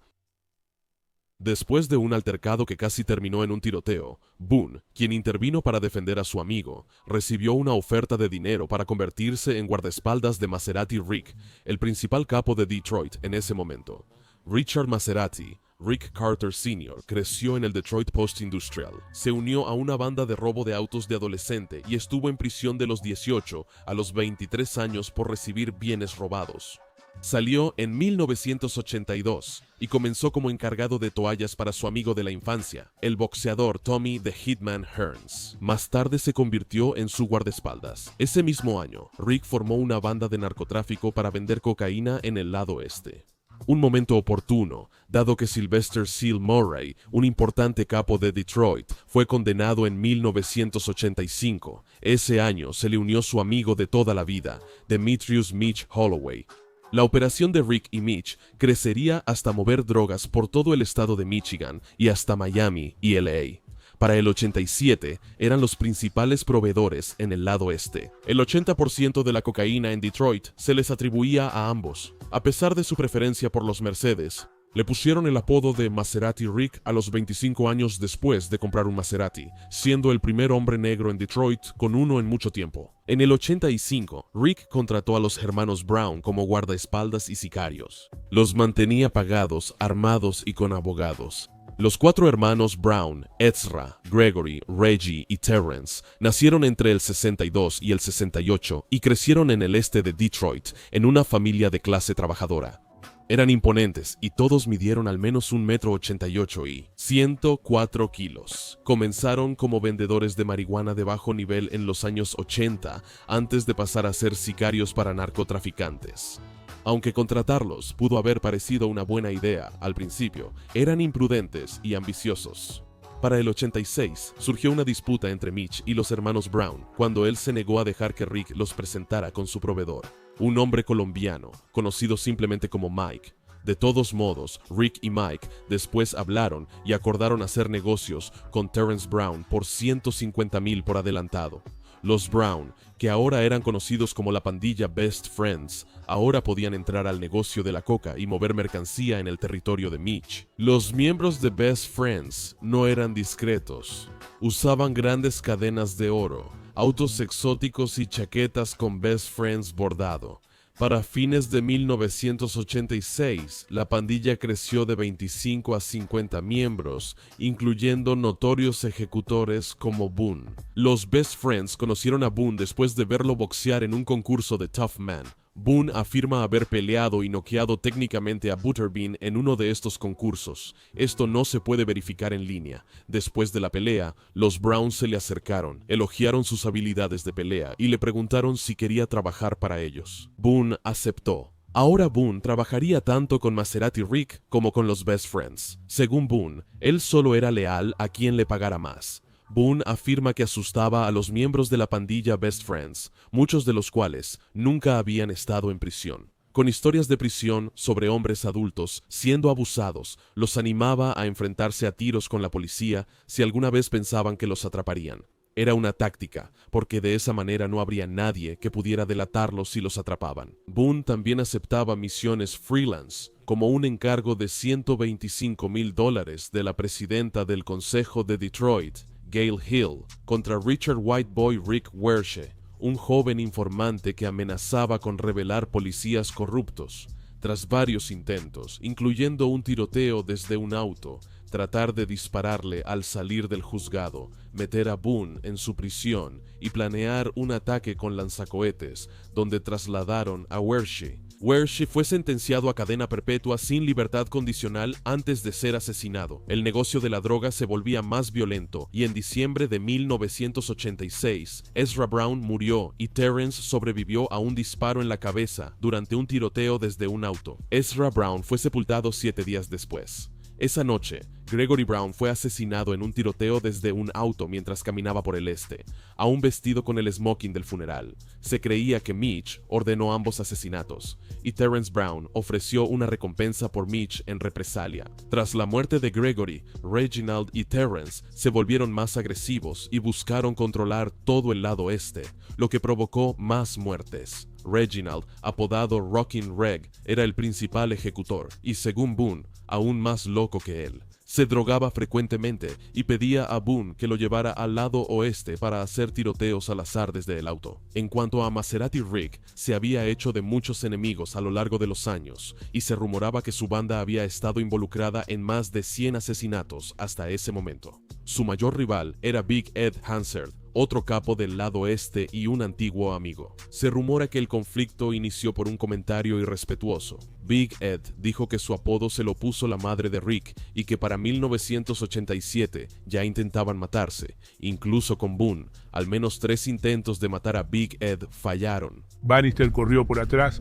[SPEAKER 23] Después de un altercado que casi terminó en un tiroteo, Boone, quien intervino para defender a su amigo, recibió una oferta de dinero para convertirse en guardaespaldas de Maserati Rick, el principal capo de Detroit en ese momento. Richard Maserati, Rick Carter Sr. creció en el Detroit Post-Industrial. Se unió a una banda de robo de autos de adolescente y estuvo en prisión de los 18 a los 23 años por recibir bienes robados. Salió en 1982 y comenzó como encargado de toallas para su amigo de la infancia, el boxeador Tommy the Hitman Hearns. Más tarde se convirtió en su guardaespaldas. Ese mismo año, Rick formó una banda de narcotráfico para vender cocaína en el lado oeste. Un momento oportuno, dado que Sylvester Seal Murray, un importante capo de Detroit, fue condenado en 1985. Ese año se le unió su amigo de toda la vida, Demetrius Mitch Holloway. La operación de Rick y Mitch crecería hasta mover drogas por todo el estado de Michigan y hasta Miami y LA. Para el 87, eran los principales proveedores en el lado este. El 80% de la cocaína en Detroit se les atribuía a ambos. A pesar de su preferencia por los Mercedes, le pusieron el apodo de Maserati Rick a los 25 años después de comprar un Maserati, siendo el primer hombre negro en Detroit con uno en mucho tiempo. En el 85, Rick contrató a los hermanos Brown como guardaespaldas y sicarios. Los mantenía pagados, armados y con abogados. Los 4 hermanos Brown, Ezra, Gregory, Reggie y Terrence, nacieron entre el 62 y el 68 y crecieron en el este de Detroit, en una familia de clase trabajadora. Eran imponentes y todos midieron al menos 1,88 m y 104 kilos. Comenzaron como vendedores de marihuana de bajo nivel en los años 80, antes de pasar a ser sicarios para narcotraficantes. Aunque contratarlos pudo haber parecido una buena idea al principio, eran imprudentes y ambiciosos. Para el 86, surgió una disputa entre Mitch y los hermanos Brown, cuando él se negó a dejar que Rick los presentara con su proveedor, un hombre colombiano, conocido simplemente como Mike. De todos modos, Rick y Mike después hablaron y acordaron hacer negocios con Terrence Brown por $150,000 por adelantado. Los Brown, que ahora eran conocidos como la pandilla Best Friends, ahora podían entrar al negocio de la coca y mover mercancía en el territorio de Mitch. Los miembros de Best Friends no eran discretos. Usaban grandes cadenas de oro, autos exóticos y chaquetas con Best Friends bordado. Para fines de 1986, la pandilla creció de 25 a 50 miembros, incluyendo notorios ejecutores como Boone. Los Best Friends conocieron a Boone después de verlo boxear en un concurso de Tough Man. Boone afirma haber peleado y noqueado técnicamente a Butterbean en uno de estos concursos. Esto no se puede verificar en línea. Después de la pelea, los Browns se le acercaron, elogiaron sus habilidades de pelea y le preguntaron si quería trabajar para ellos. Boone aceptó. Ahora Boone trabajaría tanto con Maserati Rick como con los Best Friends. Según Boone, él solo era leal a quien le pagara más. Boone afirma que asustaba a los miembros de la pandilla Best Friends, muchos de los cuales nunca habían estado en prisión. Con historias de prisión sobre hombres adultos siendo abusados, los animaba a enfrentarse a tiros con la policía si alguna vez pensaban que los atraparían. Era una táctica, porque de esa manera no habría nadie que pudiera delatarlos si los atrapaban. Boone también aceptaba misiones freelance, como un encargo de $125,000 de la presidenta del Consejo de Detroit, Gail Hill, contra Richard Whiteboy Rick Wershe, un joven informante que amenazaba con revelar policías corruptos. Tras varios intentos, incluyendo un tiroteo desde un auto, tratar de dispararle al salir del juzgado, meter a Boone en su prisión y planear un ataque con lanzacohetes, donde trasladaron a Wershe. Wershe fue sentenciado a cadena perpetua sin libertad condicional antes de ser asesinado. El negocio de la droga se volvía más violento y en diciembre de 1986, Ezra Brown murió y Terrence sobrevivió a un disparo en la cabeza durante un tiroteo desde un auto. Ezra Brown fue sepultado 7 días después. Esa noche, Gregory Brown fue asesinado en un tiroteo desde un auto mientras caminaba por el este, aún vestido con el smoking del funeral. Se creía que Mitch ordenó ambos asesinatos, y Terrence Brown ofreció una recompensa por Mitch en represalia. Tras la muerte de Gregory, Reginald y Terrence se volvieron más agresivos y buscaron controlar todo el lado este, lo que provocó más muertes. Reginald, apodado Rockin' Reg, era el principal ejecutor, y según Boone, aún más loco que él. Se drogaba frecuentemente y pedía a Boone que lo llevara al lado oeste para hacer tiroteos al azar desde el auto. En cuanto a Maserati Rick, se había hecho de muchos enemigos a lo largo de los años, y se rumoraba que su banda había estado involucrada en más de 100 asesinatos hasta ese momento. Su mayor rival era Big Ed Hansard, otro capo del lado este y un antiguo amigo. Se rumora que el conflicto inició por un comentario irrespetuoso. Big Ed dijo que su apodo se lo puso la madre de Rick y que para 1987 ya intentaban matarse. Incluso con Boone, al menos 3 intentos de matar a Big Ed fallaron.
[SPEAKER 4] Bannister corrió por atrás.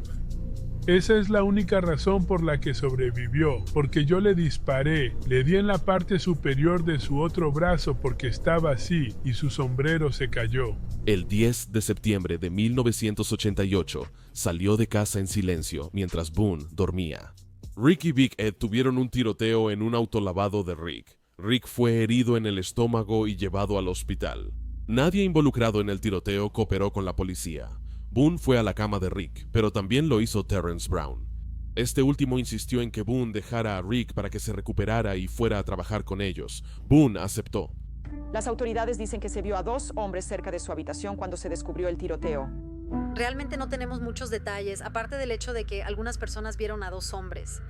[SPEAKER 4] Esa es la única razón por la que sobrevivió, porque yo le disparé, le di en la parte superior de su otro brazo porque estaba así y su sombrero se cayó.
[SPEAKER 23] El 10 de septiembre de 1988 salió de casa en silencio mientras Boone dormía. Rick y Big Ed tuvieron un tiroteo en un autolavado de Rick. Rick fue herido en el estómago y llevado al hospital. Nadie involucrado en el tiroteo cooperó con la policía. Boone fue a la cama de Rick, pero también lo hizo Terrence Brown. Este último insistió en que Boone dejara a Rick para que se recuperara y fuera a trabajar con ellos. Boone aceptó.
[SPEAKER 5] Las autoridades dicen que se vio a 2 hombres cerca de su habitación cuando se descubrió el tiroteo.
[SPEAKER 6] Realmente no tenemos muchos detalles, aparte del hecho de que algunas personas vieron a 2 hombres.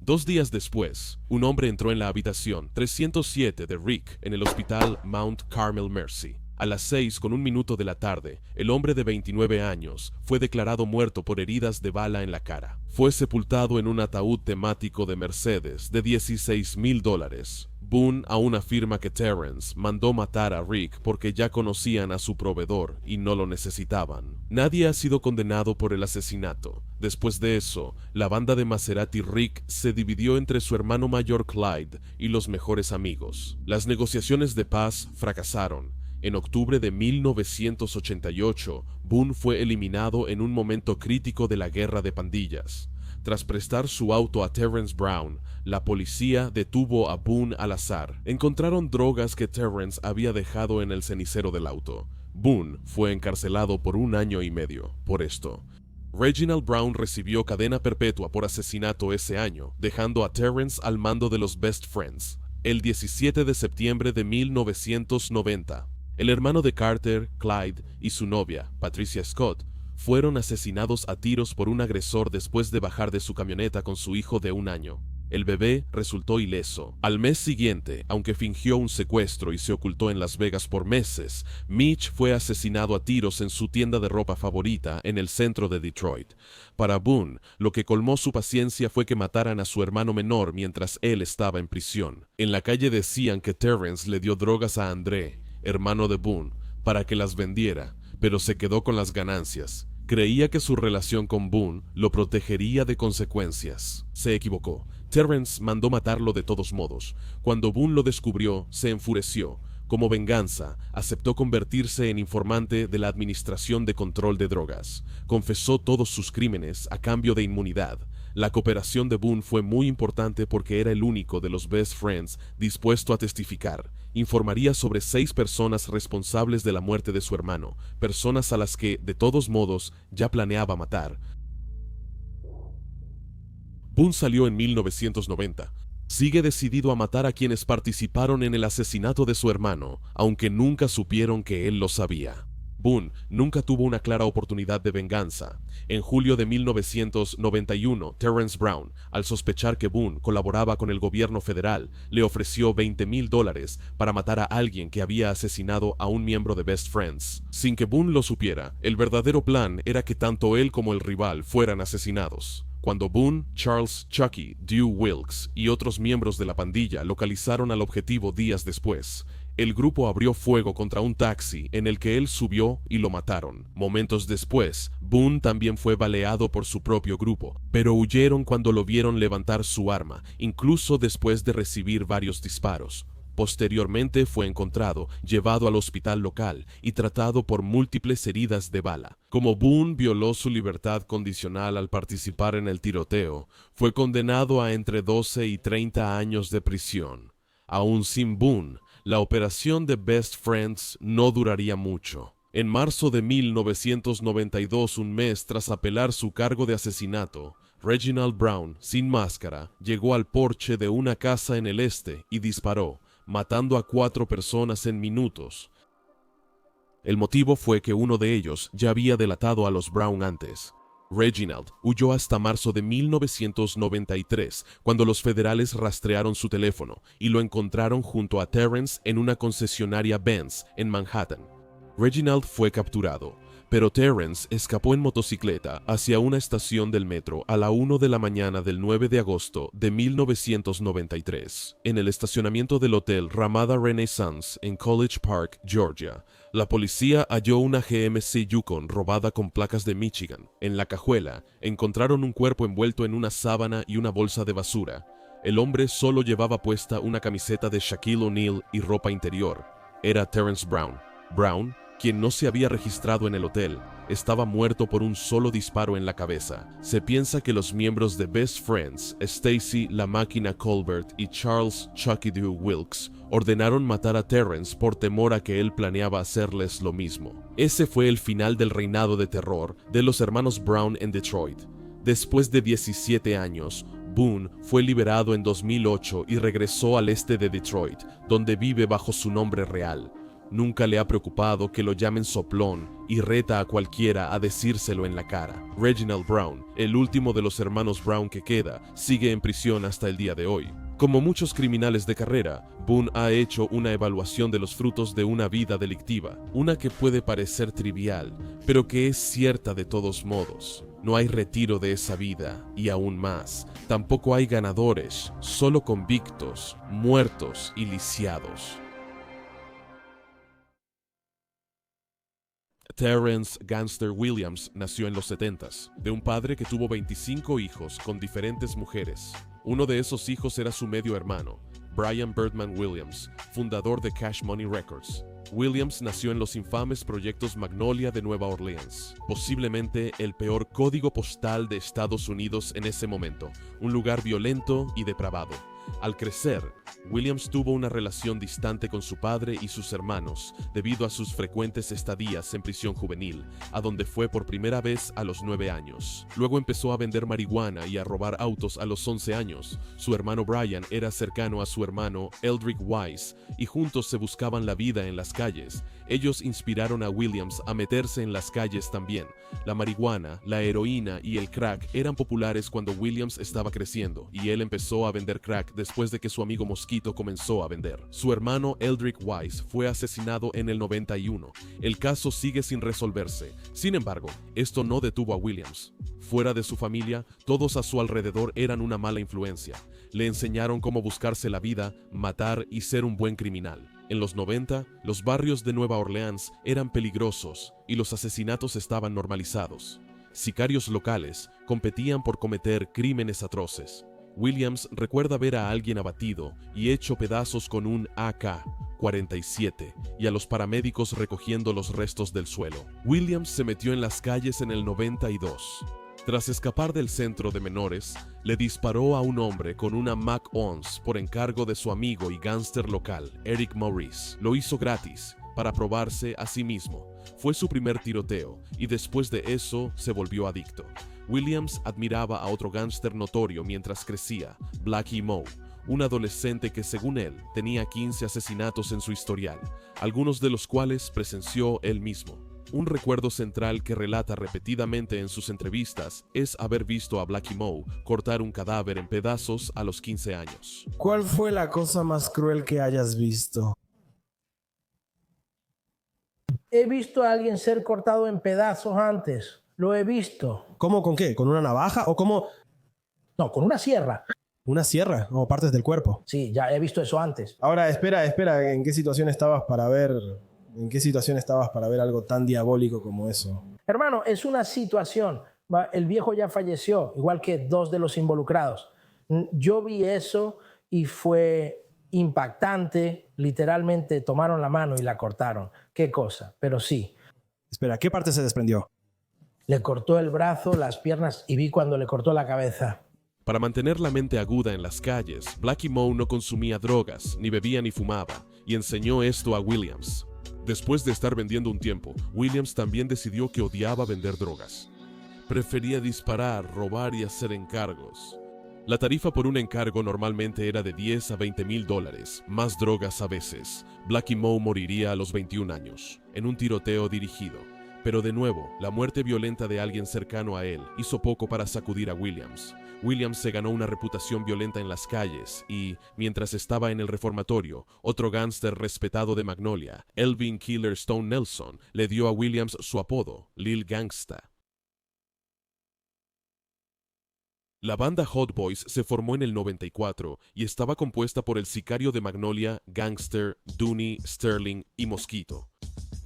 [SPEAKER 23] 2 días después, un hombre entró en la habitación 307 de Rick en el hospital Mount Carmel Mercy. A las 6:01 de la tarde, el hombre de 29 años fue declarado muerto por heridas de bala en la cara. Fue sepultado en un ataúd temático de Mercedes de $16,000. Boone aún afirma que Terrence mandó matar a Rick porque ya conocían a su proveedor y no lo necesitaban. Nadie ha sido condenado por el asesinato. Después de eso, la banda de Maserati Rick se dividió entre su hermano mayor Clyde y los mejores amigos. Las negociaciones de paz fracasaron. En octubre de 1988, Boone fue eliminado en un momento crítico de la guerra de pandillas. Tras prestar su auto a Terrence Brown, la policía detuvo a Boone al azar. Encontraron drogas que Terrence había dejado en el cenicero del auto. Boone fue encarcelado por 1 año y medio por esto. Reginald Brown recibió cadena perpetua por asesinato ese año, dejando a Terrence al mando de los Best Friends. El 17 de septiembre de 1990, el hermano de Carter, Clyde, y su novia, Patricia Scott, fueron asesinados a tiros por un agresor después de bajar de su camioneta con su hijo de 1 año. El bebé resultó ileso. Al mes siguiente, aunque fingió un secuestro y se ocultó en Las Vegas por meses, Mitch fue asesinado a tiros en su tienda de ropa favorita en el centro de Detroit. Para Boone, lo que colmó su paciencia fue que mataran a su hermano menor mientras él estaba en prisión. En la calle decían que Terrence le dio drogas a André, hermano de Boone, para que las vendiera, pero se quedó con las ganancias. Creía que su relación con Boone lo protegería de consecuencias. Se equivocó. Terrence mandó matarlo de todos modos. Cuando Boone lo descubrió, se enfureció. Como venganza, aceptó convertirse en informante de la Administración de Control de Drogas. Confesó todos sus crímenes a cambio de inmunidad. La cooperación de Boone fue muy importante porque era el único de los Best Friends dispuesto a testificar. Informaría sobre 6 personas responsables de la muerte de su hermano, personas a las que, de todos modos, ya planeaba matar. Boone salió en 1990. Sigue decidido a matar a quienes participaron en el asesinato de su hermano, aunque nunca supieron que él lo sabía. Boone nunca tuvo una clara oportunidad de venganza. En julio de 1991, Terrence Brown, al sospechar que Boone colaboraba con el gobierno federal, le ofreció $20,000 para matar a alguien que había asesinado a un miembro de Best Friends. Sin que Boone lo supiera, el verdadero plan era que tanto él como el rival fueran asesinados. Cuando Boone, Charles, Chucky, Dew Wilkes y otros miembros de la pandilla localizaron al objetivo días después, el grupo abrió fuego contra un taxi en el que él subió y lo mataron. Momentos después, Boone también fue baleado por su propio grupo, pero huyeron cuando lo vieron levantar su arma, incluso después de recibir varios disparos. Posteriormente fue encontrado, llevado al hospital local y tratado por múltiples heridas de bala. Como Boone violó su libertad condicional al participar en el tiroteo, fue condenado a entre 12 y 30 años de prisión. Aún sin Boone, la operación de Best Friends no duraría mucho. En marzo de 1992, un mes tras apelar su cargo de asesinato, Reginald Brown, sin máscara, llegó al porche de una casa en el este y disparó, matando a 4 personas en minutos. El motivo fue que uno de ellos ya había delatado a los Brown antes. Reginald huyó hasta marzo de 1993, cuando los federales rastrearon su teléfono y lo encontraron junto a Terrence en una concesionaria Benz en Manhattan. Reginald fue capturado, pero Terrence escapó en motocicleta hacia una estación del metro a la 1 de la mañana del 9 de agosto de 1993, en el estacionamiento del hotel Ramada Renaissance en College Park, Georgia. La policía halló una GMC Yukon robada con placas de Michigan. En la cajuela, encontraron un cuerpo envuelto en una sábana y una bolsa de basura. El hombre solo llevaba puesta una camiseta de Shaquille O'Neal y ropa interior. Era Terrence Brown. Brown, quien no se había registrado en el hotel, estaba muerto por un solo disparo en la cabeza. Se piensa que los miembros de Best Friends, Stacy La Máquina Colbert y Charles Chucky Dew Wilkes, ordenaron matar a Terrence por temor a que él planeaba hacerles lo mismo. Ese fue el final del reinado de terror de los hermanos Brown en Detroit. Después de 17 años, Boone fue liberado en 2008 y regresó al este de Detroit, donde vive bajo su nombre real. Nunca le ha preocupado que lo llamen soplón y reta a cualquiera a decírselo en la cara. Reginald Brown, el último de los hermanos Brown que queda, sigue en prisión hasta el día de hoy. Como muchos criminales de carrera, Boone ha hecho una evaluación de los frutos de una vida delictiva, una que puede parecer trivial, pero que es cierta de todos modos. No hay retiro de esa vida, y aún más, tampoco hay ganadores, solo convictos, muertos y lisiados. Terrence Gangster Williams nació en los 70s, de un padre que tuvo 25 hijos con diferentes mujeres. Uno de esos hijos era su medio hermano, Brian Birdman Williams, fundador de Cash Money Records. Williams nació en los infames proyectos Magnolia de Nueva Orleans, posiblemente el peor código postal de Estados Unidos en ese momento, un lugar violento y depravado. Al crecer, Williams tuvo una relación distante con su padre y sus hermanos debido a sus frecuentes estadías en prisión juvenil, a donde fue por primera vez a los 9 años. Luego empezó a vender marihuana y a robar autos a los 11 años. Su hermano Brian era cercano a su hermano Eldrick Wise y juntos se buscaban la vida en las calles. Ellos inspiraron a Williams a meterse en las calles también. La marihuana, la heroína y el crack eran populares cuando Williams estaba creciendo, y él empezó a vender crack después de que su amigo Mosquito comenzó a vender. Su hermano Eldrick Wise fue asesinado en el 91. El caso sigue sin resolverse. Sin embargo, esto no detuvo a Williams. Fuera de su familia, todos a su alrededor eran una mala influencia. Le enseñaron cómo buscarse la vida, matar y ser un buen criminal. En los 90, los barrios de Nueva Orleans eran peligrosos y los asesinatos estaban normalizados. Sicarios locales competían por cometer crímenes atroces. Williams recuerda ver a alguien abatido y hecho pedazos con un AK-47 y a los paramédicos recogiendo los restos del suelo. Williams se metió en las calles en el 92. Tras escapar del centro de menores, le disparó a un hombre con una Mac-11 por encargo de su amigo y gángster local, Eric Maurice. Lo hizo gratis, para probarse a sí mismo. Fue su primer tiroteo, y después de eso se volvió adicto. Williams admiraba a otro gángster notorio mientras crecía, Blackie Moe, un adolescente que según él tenía 15 asesinatos en su historial, algunos de los cuales presenció él mismo. Un recuerdo central que relata repetidamente en sus entrevistas es haber visto a Blackie Moe cortar un cadáver en pedazos a los 15 años.
[SPEAKER 7] ¿Cuál fue la cosa más cruel que hayas visto?
[SPEAKER 8] He visto a alguien ser cortado en pedazos antes. Lo he visto.
[SPEAKER 7] ¿Cómo? ¿Con qué? ¿Con una navaja o cómo?
[SPEAKER 8] No, con una sierra.
[SPEAKER 7] ¿Una sierra? ¿O partes del cuerpo?
[SPEAKER 8] Sí, ya he visto eso antes.
[SPEAKER 7] Ahora, espera. ¿En qué situación estabas para ver algo tan diabólico como eso?
[SPEAKER 8] Hermano, es una situación. El viejo ya falleció, igual que 2 de los involucrados. Yo vi eso y fue impactante. Literalmente tomaron la mano y la cortaron. Qué cosa, pero sí.
[SPEAKER 7] Espera, ¿qué parte se desprendió?
[SPEAKER 8] Le cortó el brazo, las piernas y vi cuando le cortó la cabeza.
[SPEAKER 23] Para mantener la mente aguda en las calles, Blackie Moe no consumía drogas, ni bebía ni fumaba, y enseñó esto a Williams. Después de estar vendiendo un tiempo, Williams también decidió que odiaba vender drogas. Prefería disparar, robar y hacer encargos. La tarifa por un encargo normalmente era de $10 a $20,000, más drogas a veces. Blackie Moe moriría a los 21 años, en un tiroteo dirigido. Pero de nuevo, la muerte violenta de alguien cercano a él hizo poco para sacudir a Williams. Williams se ganó una reputación violenta en las calles y, mientras estaba en el reformatorio, otro gángster respetado de Magnolia, Elvin Killer Stone Nelson, le dio a Williams su apodo, Lil Gangsta. La banda Hot Boys se formó en el 94 y estaba compuesta por el sicario de Magnolia, Gangster, Dooney, Sterling y Mosquito.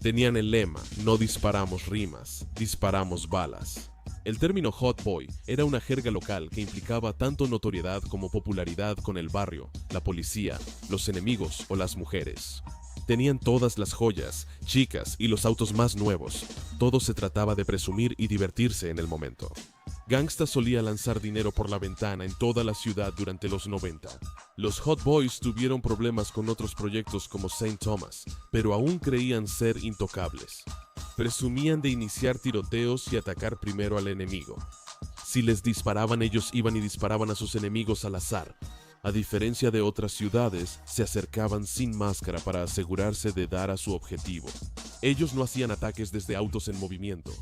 [SPEAKER 23] Tenían el lema, no disparamos rimas, disparamos balas. El término Hot Boy era una jerga local que implicaba tanto notoriedad como popularidad con el barrio, la policía, los enemigos o las mujeres. Tenían todas las joyas, chicas y los autos más nuevos. Todo se trataba de presumir y divertirse en el momento. Gangsta solía lanzar dinero por la ventana en toda la ciudad durante los 90. Los Hot Boys tuvieron problemas con otros proyectos como St. Thomas, pero aún creían ser intocables. Presumían de iniciar tiroteos y atacar primero al enemigo. Si les disparaban, ellos iban y disparaban a sus enemigos al azar. A diferencia de otras ciudades, se acercaban sin máscara para asegurarse de dar a su objetivo. Ellos no hacían ataques desde autos en movimiento.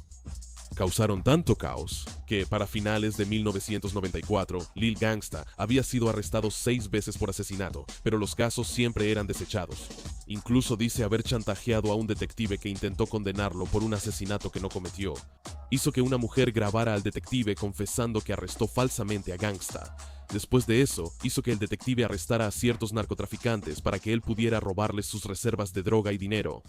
[SPEAKER 23] Causaron tanto caos que, para finales de 1994, Lil Gangsta había sido arrestado 6 veces por asesinato, pero los casos siempre eran desechados. Incluso dice haber chantajeado a un detective que intentó condenarlo por un asesinato que no cometió. Hizo que una mujer grabara al detective confesando que arrestó falsamente a Gangsta. Después de eso, hizo que el detective arrestara a ciertos narcotraficantes para que él pudiera robarles sus reservas de droga y dinero.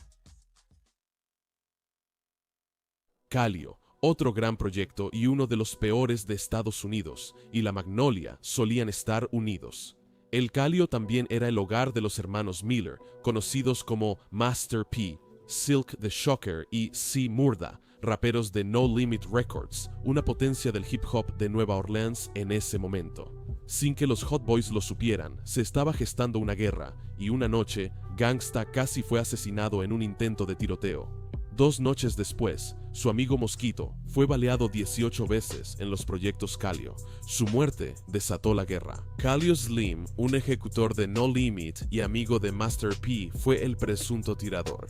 [SPEAKER 23] Calio, otro gran proyecto y uno de los peores de Estados Unidos, y la Magnolia solían estar unidos. El Calio también era el hogar de los hermanos Miller, conocidos como Master P, Silk the Shocker y C. Murda, raperos de No Limit Records, una potencia del hip hop de Nueva Orleans en ese momento. Sin que los Hot Boys lo supieran, se estaba gestando una guerra, y una noche, Gangsta casi fue asesinado en un intento de tiroteo. 2 noches después, su amigo Mosquito fue baleado 18 veces en los proyectos Calio. Su muerte desató la guerra. Calio Slim, un ejecutor de No Limit y amigo de Master P, fue el presunto tirador.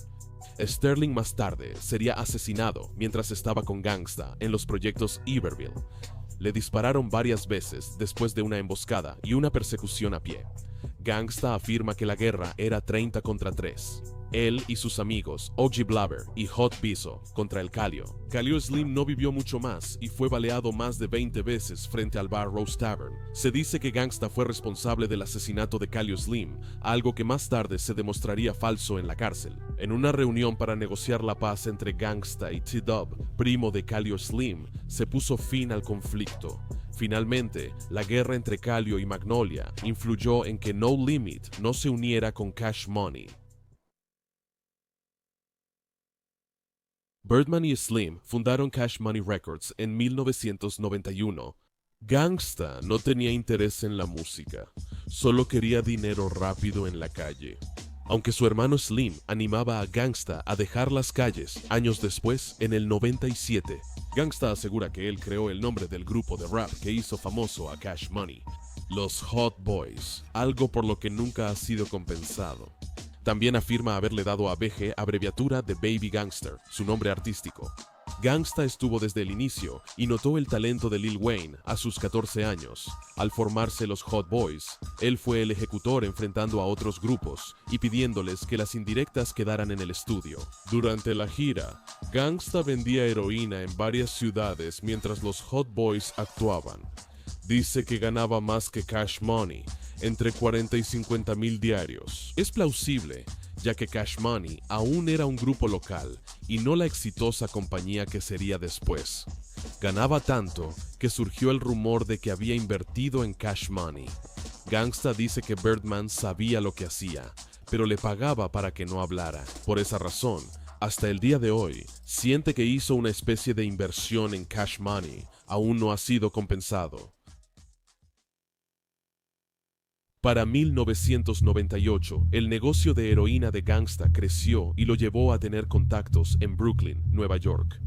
[SPEAKER 23] Sterling más tarde sería asesinado mientras estaba con Gangsta en los proyectos Iberville. Le dispararon varias veces después de una emboscada y una persecución a pie. Gangsta afirma que la guerra era 30 contra 3. Él y sus amigos, OG Blabber y Hot Bizzo, contra el Calio. Calio Slim no vivió mucho más y fue baleado más de 20 veces frente al bar Rose Tavern. Se dice que Gangsta fue responsable del asesinato de Calio Slim, algo que más tarde se demostraría falso en la cárcel. En una reunión para negociar la paz entre Gangsta y T-Dub, primo de Calio Slim, se puso fin al conflicto. Finalmente, la guerra entre Calio y Magnolia influyó en que No Limit no se uniera con Cash Money. Birdman y Slim fundaron Cash Money Records en 1991. Gangsta no tenía interés en la música, solo quería dinero rápido en la calle. Aunque su hermano Slim animaba a Gangsta a dejar las calles, años después, en el 97, Gangsta asegura que él creó el nombre del grupo de rap que hizo famoso a Cash Money, los Hot Boys, algo por lo que nunca ha sido compensado. También afirma haberle dado a BG abreviatura de Baby Gangster, su nombre artístico. Gangsta estuvo desde el inicio y notó el talento de Lil Wayne a sus 14 años. Al formarse los Hot Boys, él fue el ejecutor enfrentando a otros grupos y pidiéndoles que las indirectas quedaran en el estudio. Durante la gira, Gangsta vendía heroína en varias ciudades mientras los Hot Boys actuaban. Dice que ganaba más que Cash Money, entre 40 y 50 mil diarios. Es plausible, ya que Cash Money aún era un grupo local y no la exitosa compañía que sería después. Ganaba tanto que surgió el rumor de que había invertido en Cash Money. Gangsta dice que Birdman sabía lo que hacía, pero le pagaba para que no hablara. Por esa razón, hasta el día de hoy, siente que hizo una especie de inversión en Cash Money. Aún no ha sido compensado. Para 1998, el negocio de heroína de Gangsta creció y lo llevó a tener contactos en Brooklyn, Nueva York.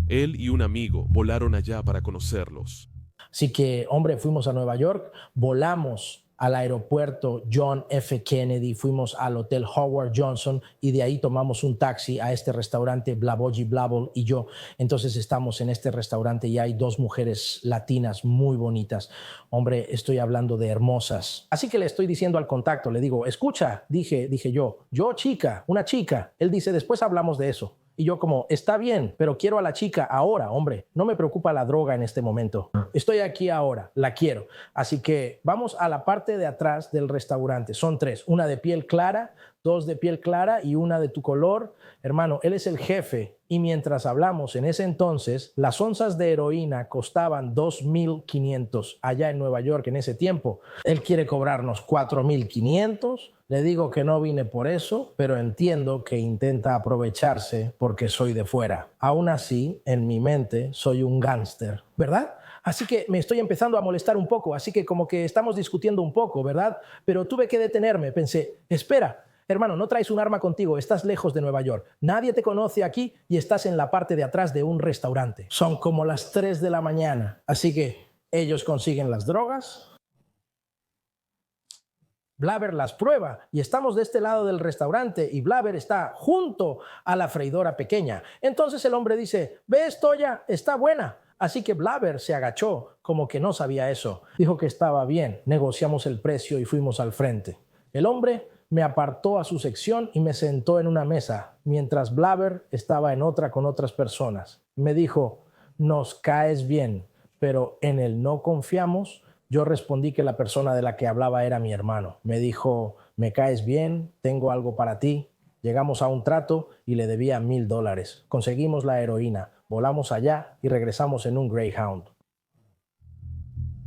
[SPEAKER 23] Él y un amigo volaron allá para conocerlos.
[SPEAKER 8] Así que, hombre, fuimos a Nueva York, volamos al aeropuerto John F. Kennedy, fuimos al hotel Howard Johnson y de ahí tomamos un taxi a este restaurante Blaboji Blabble y yo. Entonces estamos en este restaurante y hay 2 mujeres latinas muy bonitas. Hombre, estoy hablando de hermosas. Así que le estoy diciendo al contacto, le digo, escucha, dije yo chica, una chica. Él dice, después hablamos de eso. Y yo como, está bien, pero quiero a la chica ahora, hombre. No me preocupa la droga en este momento. Estoy aquí ahora, la quiero. Así que vamos a la parte de atrás del restaurante. Son 3, una de piel clara, 2 de piel clara y una de tu color. Hermano, él es el jefe. Y mientras hablamos, en ese entonces, las onzas de heroína costaban $2,500 allá en Nueva York en ese tiempo. Él quiere cobrarnos $4,500. Le digo que no vine por eso, pero entiendo que intenta aprovecharse porque soy de fuera. Aún así, en mi mente, soy un gángster, ¿verdad? Así que me estoy empezando a molestar un poco, así que como que estamos discutiendo un poco, ¿verdad? Pero tuve que detenerme, pensé, espera, hermano, no traes un arma contigo, estás lejos de Nueva York. Nadie te conoce aquí y estás en la parte de atrás de un restaurante. Son como las 3 de la mañana, así que ellos consiguen las drogas. Blabber las prueba y estamos de este lado del restaurante y Blabber está junto a la freidora pequeña. Entonces el hombre dice, ¿ves, Toya? Está buena. Así que Blabber se agachó como que no sabía eso. Dijo que estaba bien. Negociamos el precio y fuimos al frente. El hombre me apartó a su sección y me sentó en una mesa, mientras Blabber estaba en otra con otras personas. Me dijo, nos caes bien, pero en el no confiamos. Yo respondí que la persona de la que hablaba era mi hermano. Me dijo, me caes bien, tengo algo para ti. Llegamos a un trato y le debía $1,000. Conseguimos la heroína, volamos allá y regresamos en un Greyhound.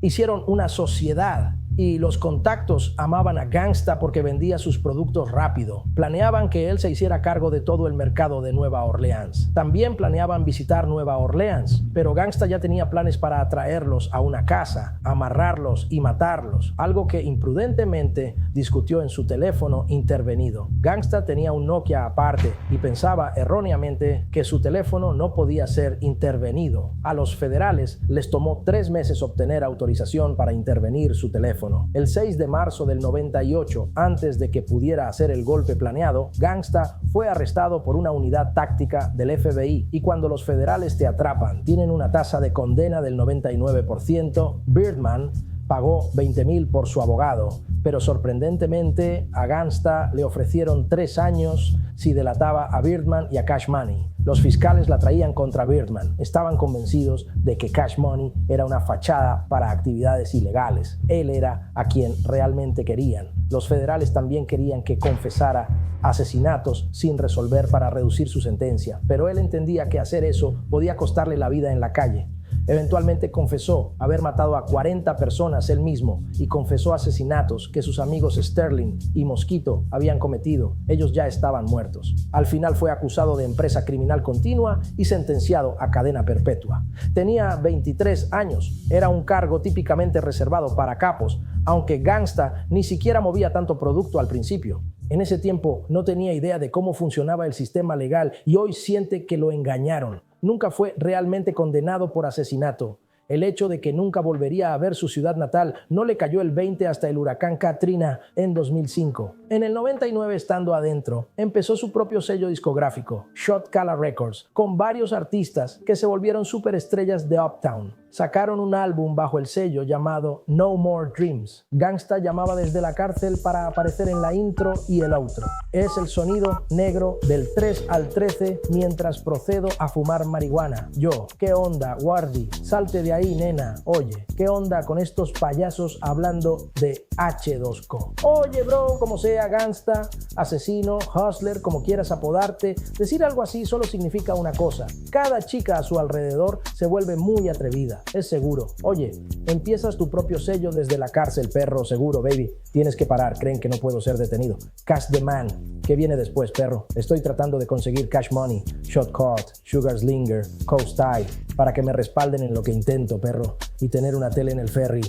[SPEAKER 8] Hicieron una sociedad Y los contactos amaban a Gangsta porque vendía sus productos rápido. Planeaban que él se hiciera cargo de todo el mercado de Nueva Orleans. También planeaban visitar Nueva Orleans, pero Gangsta ya tenía planes para atraerlos a una casa, amarrarlos y matarlos, algo que imprudentemente discutió en su teléfono intervenido. Gangsta tenía un Nokia aparte y pensaba erróneamente que su teléfono no podía ser intervenido. A los federales les tomó 3 meses obtener autorización para intervenir su teléfono. El 6 de marzo del 98, antes de que pudiera hacer el golpe planeado, Gangsta fue arrestado por una unidad táctica del FBI, y cuando los federales te atrapan, tienen una tasa de condena del 99%, Birdman pagó $20,000 por su abogado, pero sorprendentemente a Gangsta le ofrecieron 3 años si delataba a Birdman y a Cash Money. Los fiscales la traían contra Birdman. Estaban convencidos de que Cash Money era una fachada para actividades ilegales. Él era a quien realmente querían. Los federales también querían que confesara asesinatos sin resolver para reducir su sentencia, pero él entendía que hacer eso podía costarle la vida en la calle. Eventualmente confesó haber matado a 40 personas él mismo y confesó asesinatos que sus amigos Sterling y Mosquito habían cometido. Ellos ya estaban muertos. Al final fue acusado de empresa criminal continua y sentenciado a cadena perpetua. Tenía 23 años. Era un cargo típicamente reservado para capos, aunque Gangsta ni siquiera movía tanto producto al principio. En ese tiempo no tenía idea de cómo funcionaba el sistema legal y hoy siente que lo engañaron. Nunca fue realmente condenado por asesinato. El hecho de que nunca volvería a ver su ciudad natal no le cayó el 20 hasta el huracán Katrina en 2005. En el 99, estando adentro, empezó su propio sello discográfico, Shot Calla Records, con varios artistas que se volvieron superestrellas de Uptown. Sacaron un álbum bajo el sello llamado No More Dreams. Gangsta llamaba desde la cárcel para aparecer en la intro y el outro. Es el sonido negro del 3 al 13 mientras procedo a fumar marihuana. Yo, ¿qué onda, Wardy? Salte de ahí, nena. Oye, ¿qué onda con estos payasos hablando de H2Co? Oye, bro, como sea, Gangsta, asesino, hustler, como quieras apodarte, decir algo así solo significa una cosa. Cada chica a su alrededor se vuelve muy atrevida. Es seguro. Oye, empiezas tu propio sello desde la cárcel, perro. Seguro, baby. Tienes que parar. Creen que no puedo ser detenido. Cash the Man. ¿Qué viene después, perro? Estoy tratando de conseguir Cash Money, Shot Caught, Sugar Slinger, Coast Tide, para que me respalden en lo que intento, perro. Y tener una tele en el ferry.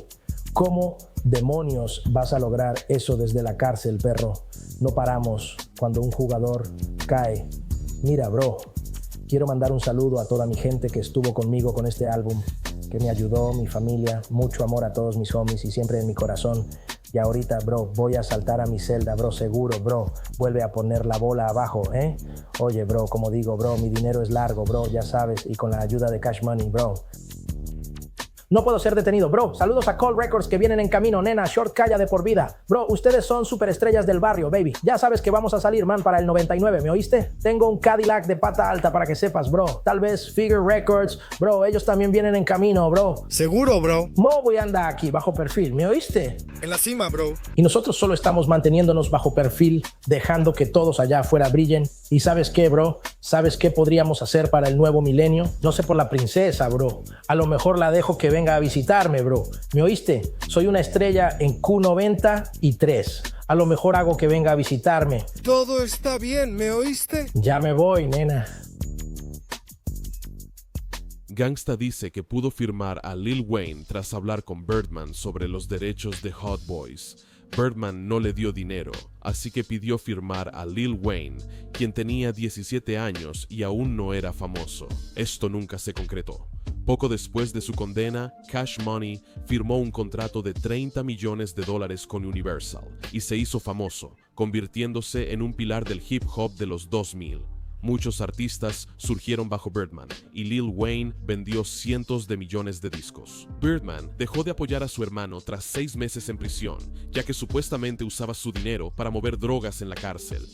[SPEAKER 8] ¿Cómo demonios vas a lograr eso desde la cárcel, perro? No paramos cuando un jugador cae. Mira, bro, quiero mandar un saludo a toda mi gente que estuvo conmigo con este álbum, que me ayudó, mi familia, mucho amor a todos mis homies y siempre en mi corazón. Y ahorita, bro, voy a saltar a mi celda, bro, seguro, bro. Vuelve a poner la bola abajo, ¿eh? Oye, bro, como digo, bro, mi dinero es largo, bro, ya sabes, y con la ayuda de Cash Money, bro. No puedo ser detenido, bro. Saludos a Call Records que vienen en camino, nena. Short Calla de por vida. Bro, ustedes son superestrellas del barrio, baby. Ya sabes que vamos a salir, man, para el 99, ¿me oíste? Tengo un Cadillac de pata alta para que sepas, bro. Tal vez Figure Records, bro, ellos también vienen en camino, bro.
[SPEAKER 10] Seguro, bro.
[SPEAKER 8] Mo voy a andar aquí, bajo perfil, ¿me oíste?
[SPEAKER 10] En la cima, bro.
[SPEAKER 8] Y nosotros solo estamos manteniéndonos bajo perfil, dejando que todos allá afuera brillen. ¿Y sabes qué, bro? ¿Sabes qué podríamos hacer para el nuevo milenio? No sé por la princesa, bro. A lo mejor la dejo que venga a visitarme, bro. ¿Me oíste? Soy una estrella en Q93. A lo mejor hago que venga a visitarme.
[SPEAKER 10] Todo está bien, ¿me oíste?
[SPEAKER 8] Ya me voy, nena.
[SPEAKER 23] Gangsta dice que pudo firmar a Lil Wayne tras hablar con Birdman sobre los derechos de Hot Boys. Birdman no le dio dinero, así que pidió firmar a Lil Wayne, quien tenía 17 años y aún no era famoso. Esto nunca se concretó. Poco después de su condena, Cash Money firmó un contrato de $30 millones con Universal y se hizo famoso, convirtiéndose en un pilar del hip hop de los 2000. Muchos artistas surgieron bajo Birdman y Lil Wayne vendió cientos de millones de discos. Birdman dejó de apoyar a su hermano tras 6 meses en prisión, ya que supuestamente usaba su dinero para mover drogas en la cárcel.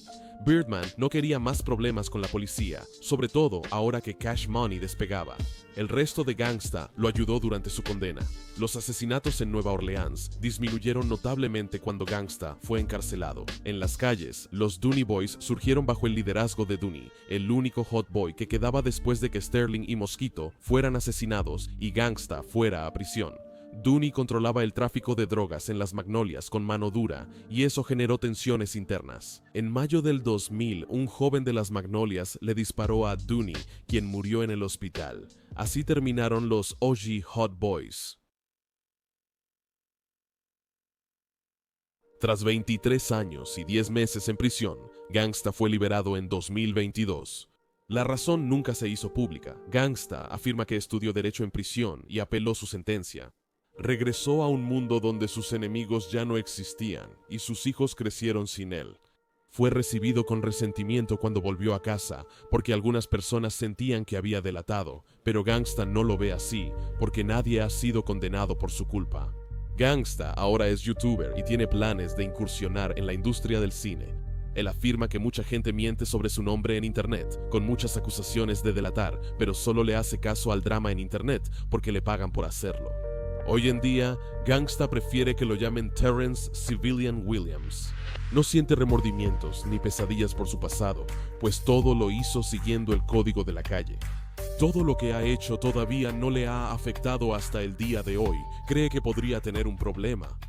[SPEAKER 23] Birdman no quería más problemas con la policía, sobre todo ahora que Cash Money despegaba. El resto de Gangsta lo ayudó durante su condena. Los asesinatos en Nueva Orleans disminuyeron notablemente cuando Gangsta fue encarcelado. En las calles, los Dooney Boys surgieron bajo el liderazgo de Dooney, el único hot boy que quedaba después de que Sterling y Mosquito fueran asesinados y Gangsta fuera a prisión. Dooney controlaba el tráfico de drogas en las Magnolias con mano dura, y eso generó tensiones internas. En mayo del 2000, un joven de las Magnolias le disparó a Dooney, quien murió en el hospital. Así terminaron los OG Hot Boys. Tras 23 años y 10 meses en prisión, Gangsta fue liberado en 2022. La razón nunca se hizo pública. Gangsta afirma que estudió derecho en prisión y apeló su sentencia. Regresó a un mundo donde sus enemigos ya no existían y sus hijos crecieron sin él. Fue recibido con resentimiento cuando volvió a casa, porque algunas personas sentían que había delatado, pero Gangsta no lo ve así, porque nadie ha sido condenado por su culpa. Gangsta ahora es youtuber y tiene planes de incursionar en la industria del cine. Él afirma que mucha gente miente sobre su nombre en internet, con muchas acusaciones de delatar, pero solo le hace caso al drama en internet porque le pagan por hacerlo. Hoy en día, Gangsta prefiere que lo llamen Terrence Civilian Williams. No siente remordimientos ni pesadillas por su pasado, pues todo lo hizo siguiendo el código de la calle. Todo lo que ha hecho todavía no le ha afectado hasta el día de hoy. Cree que podría tener un problema,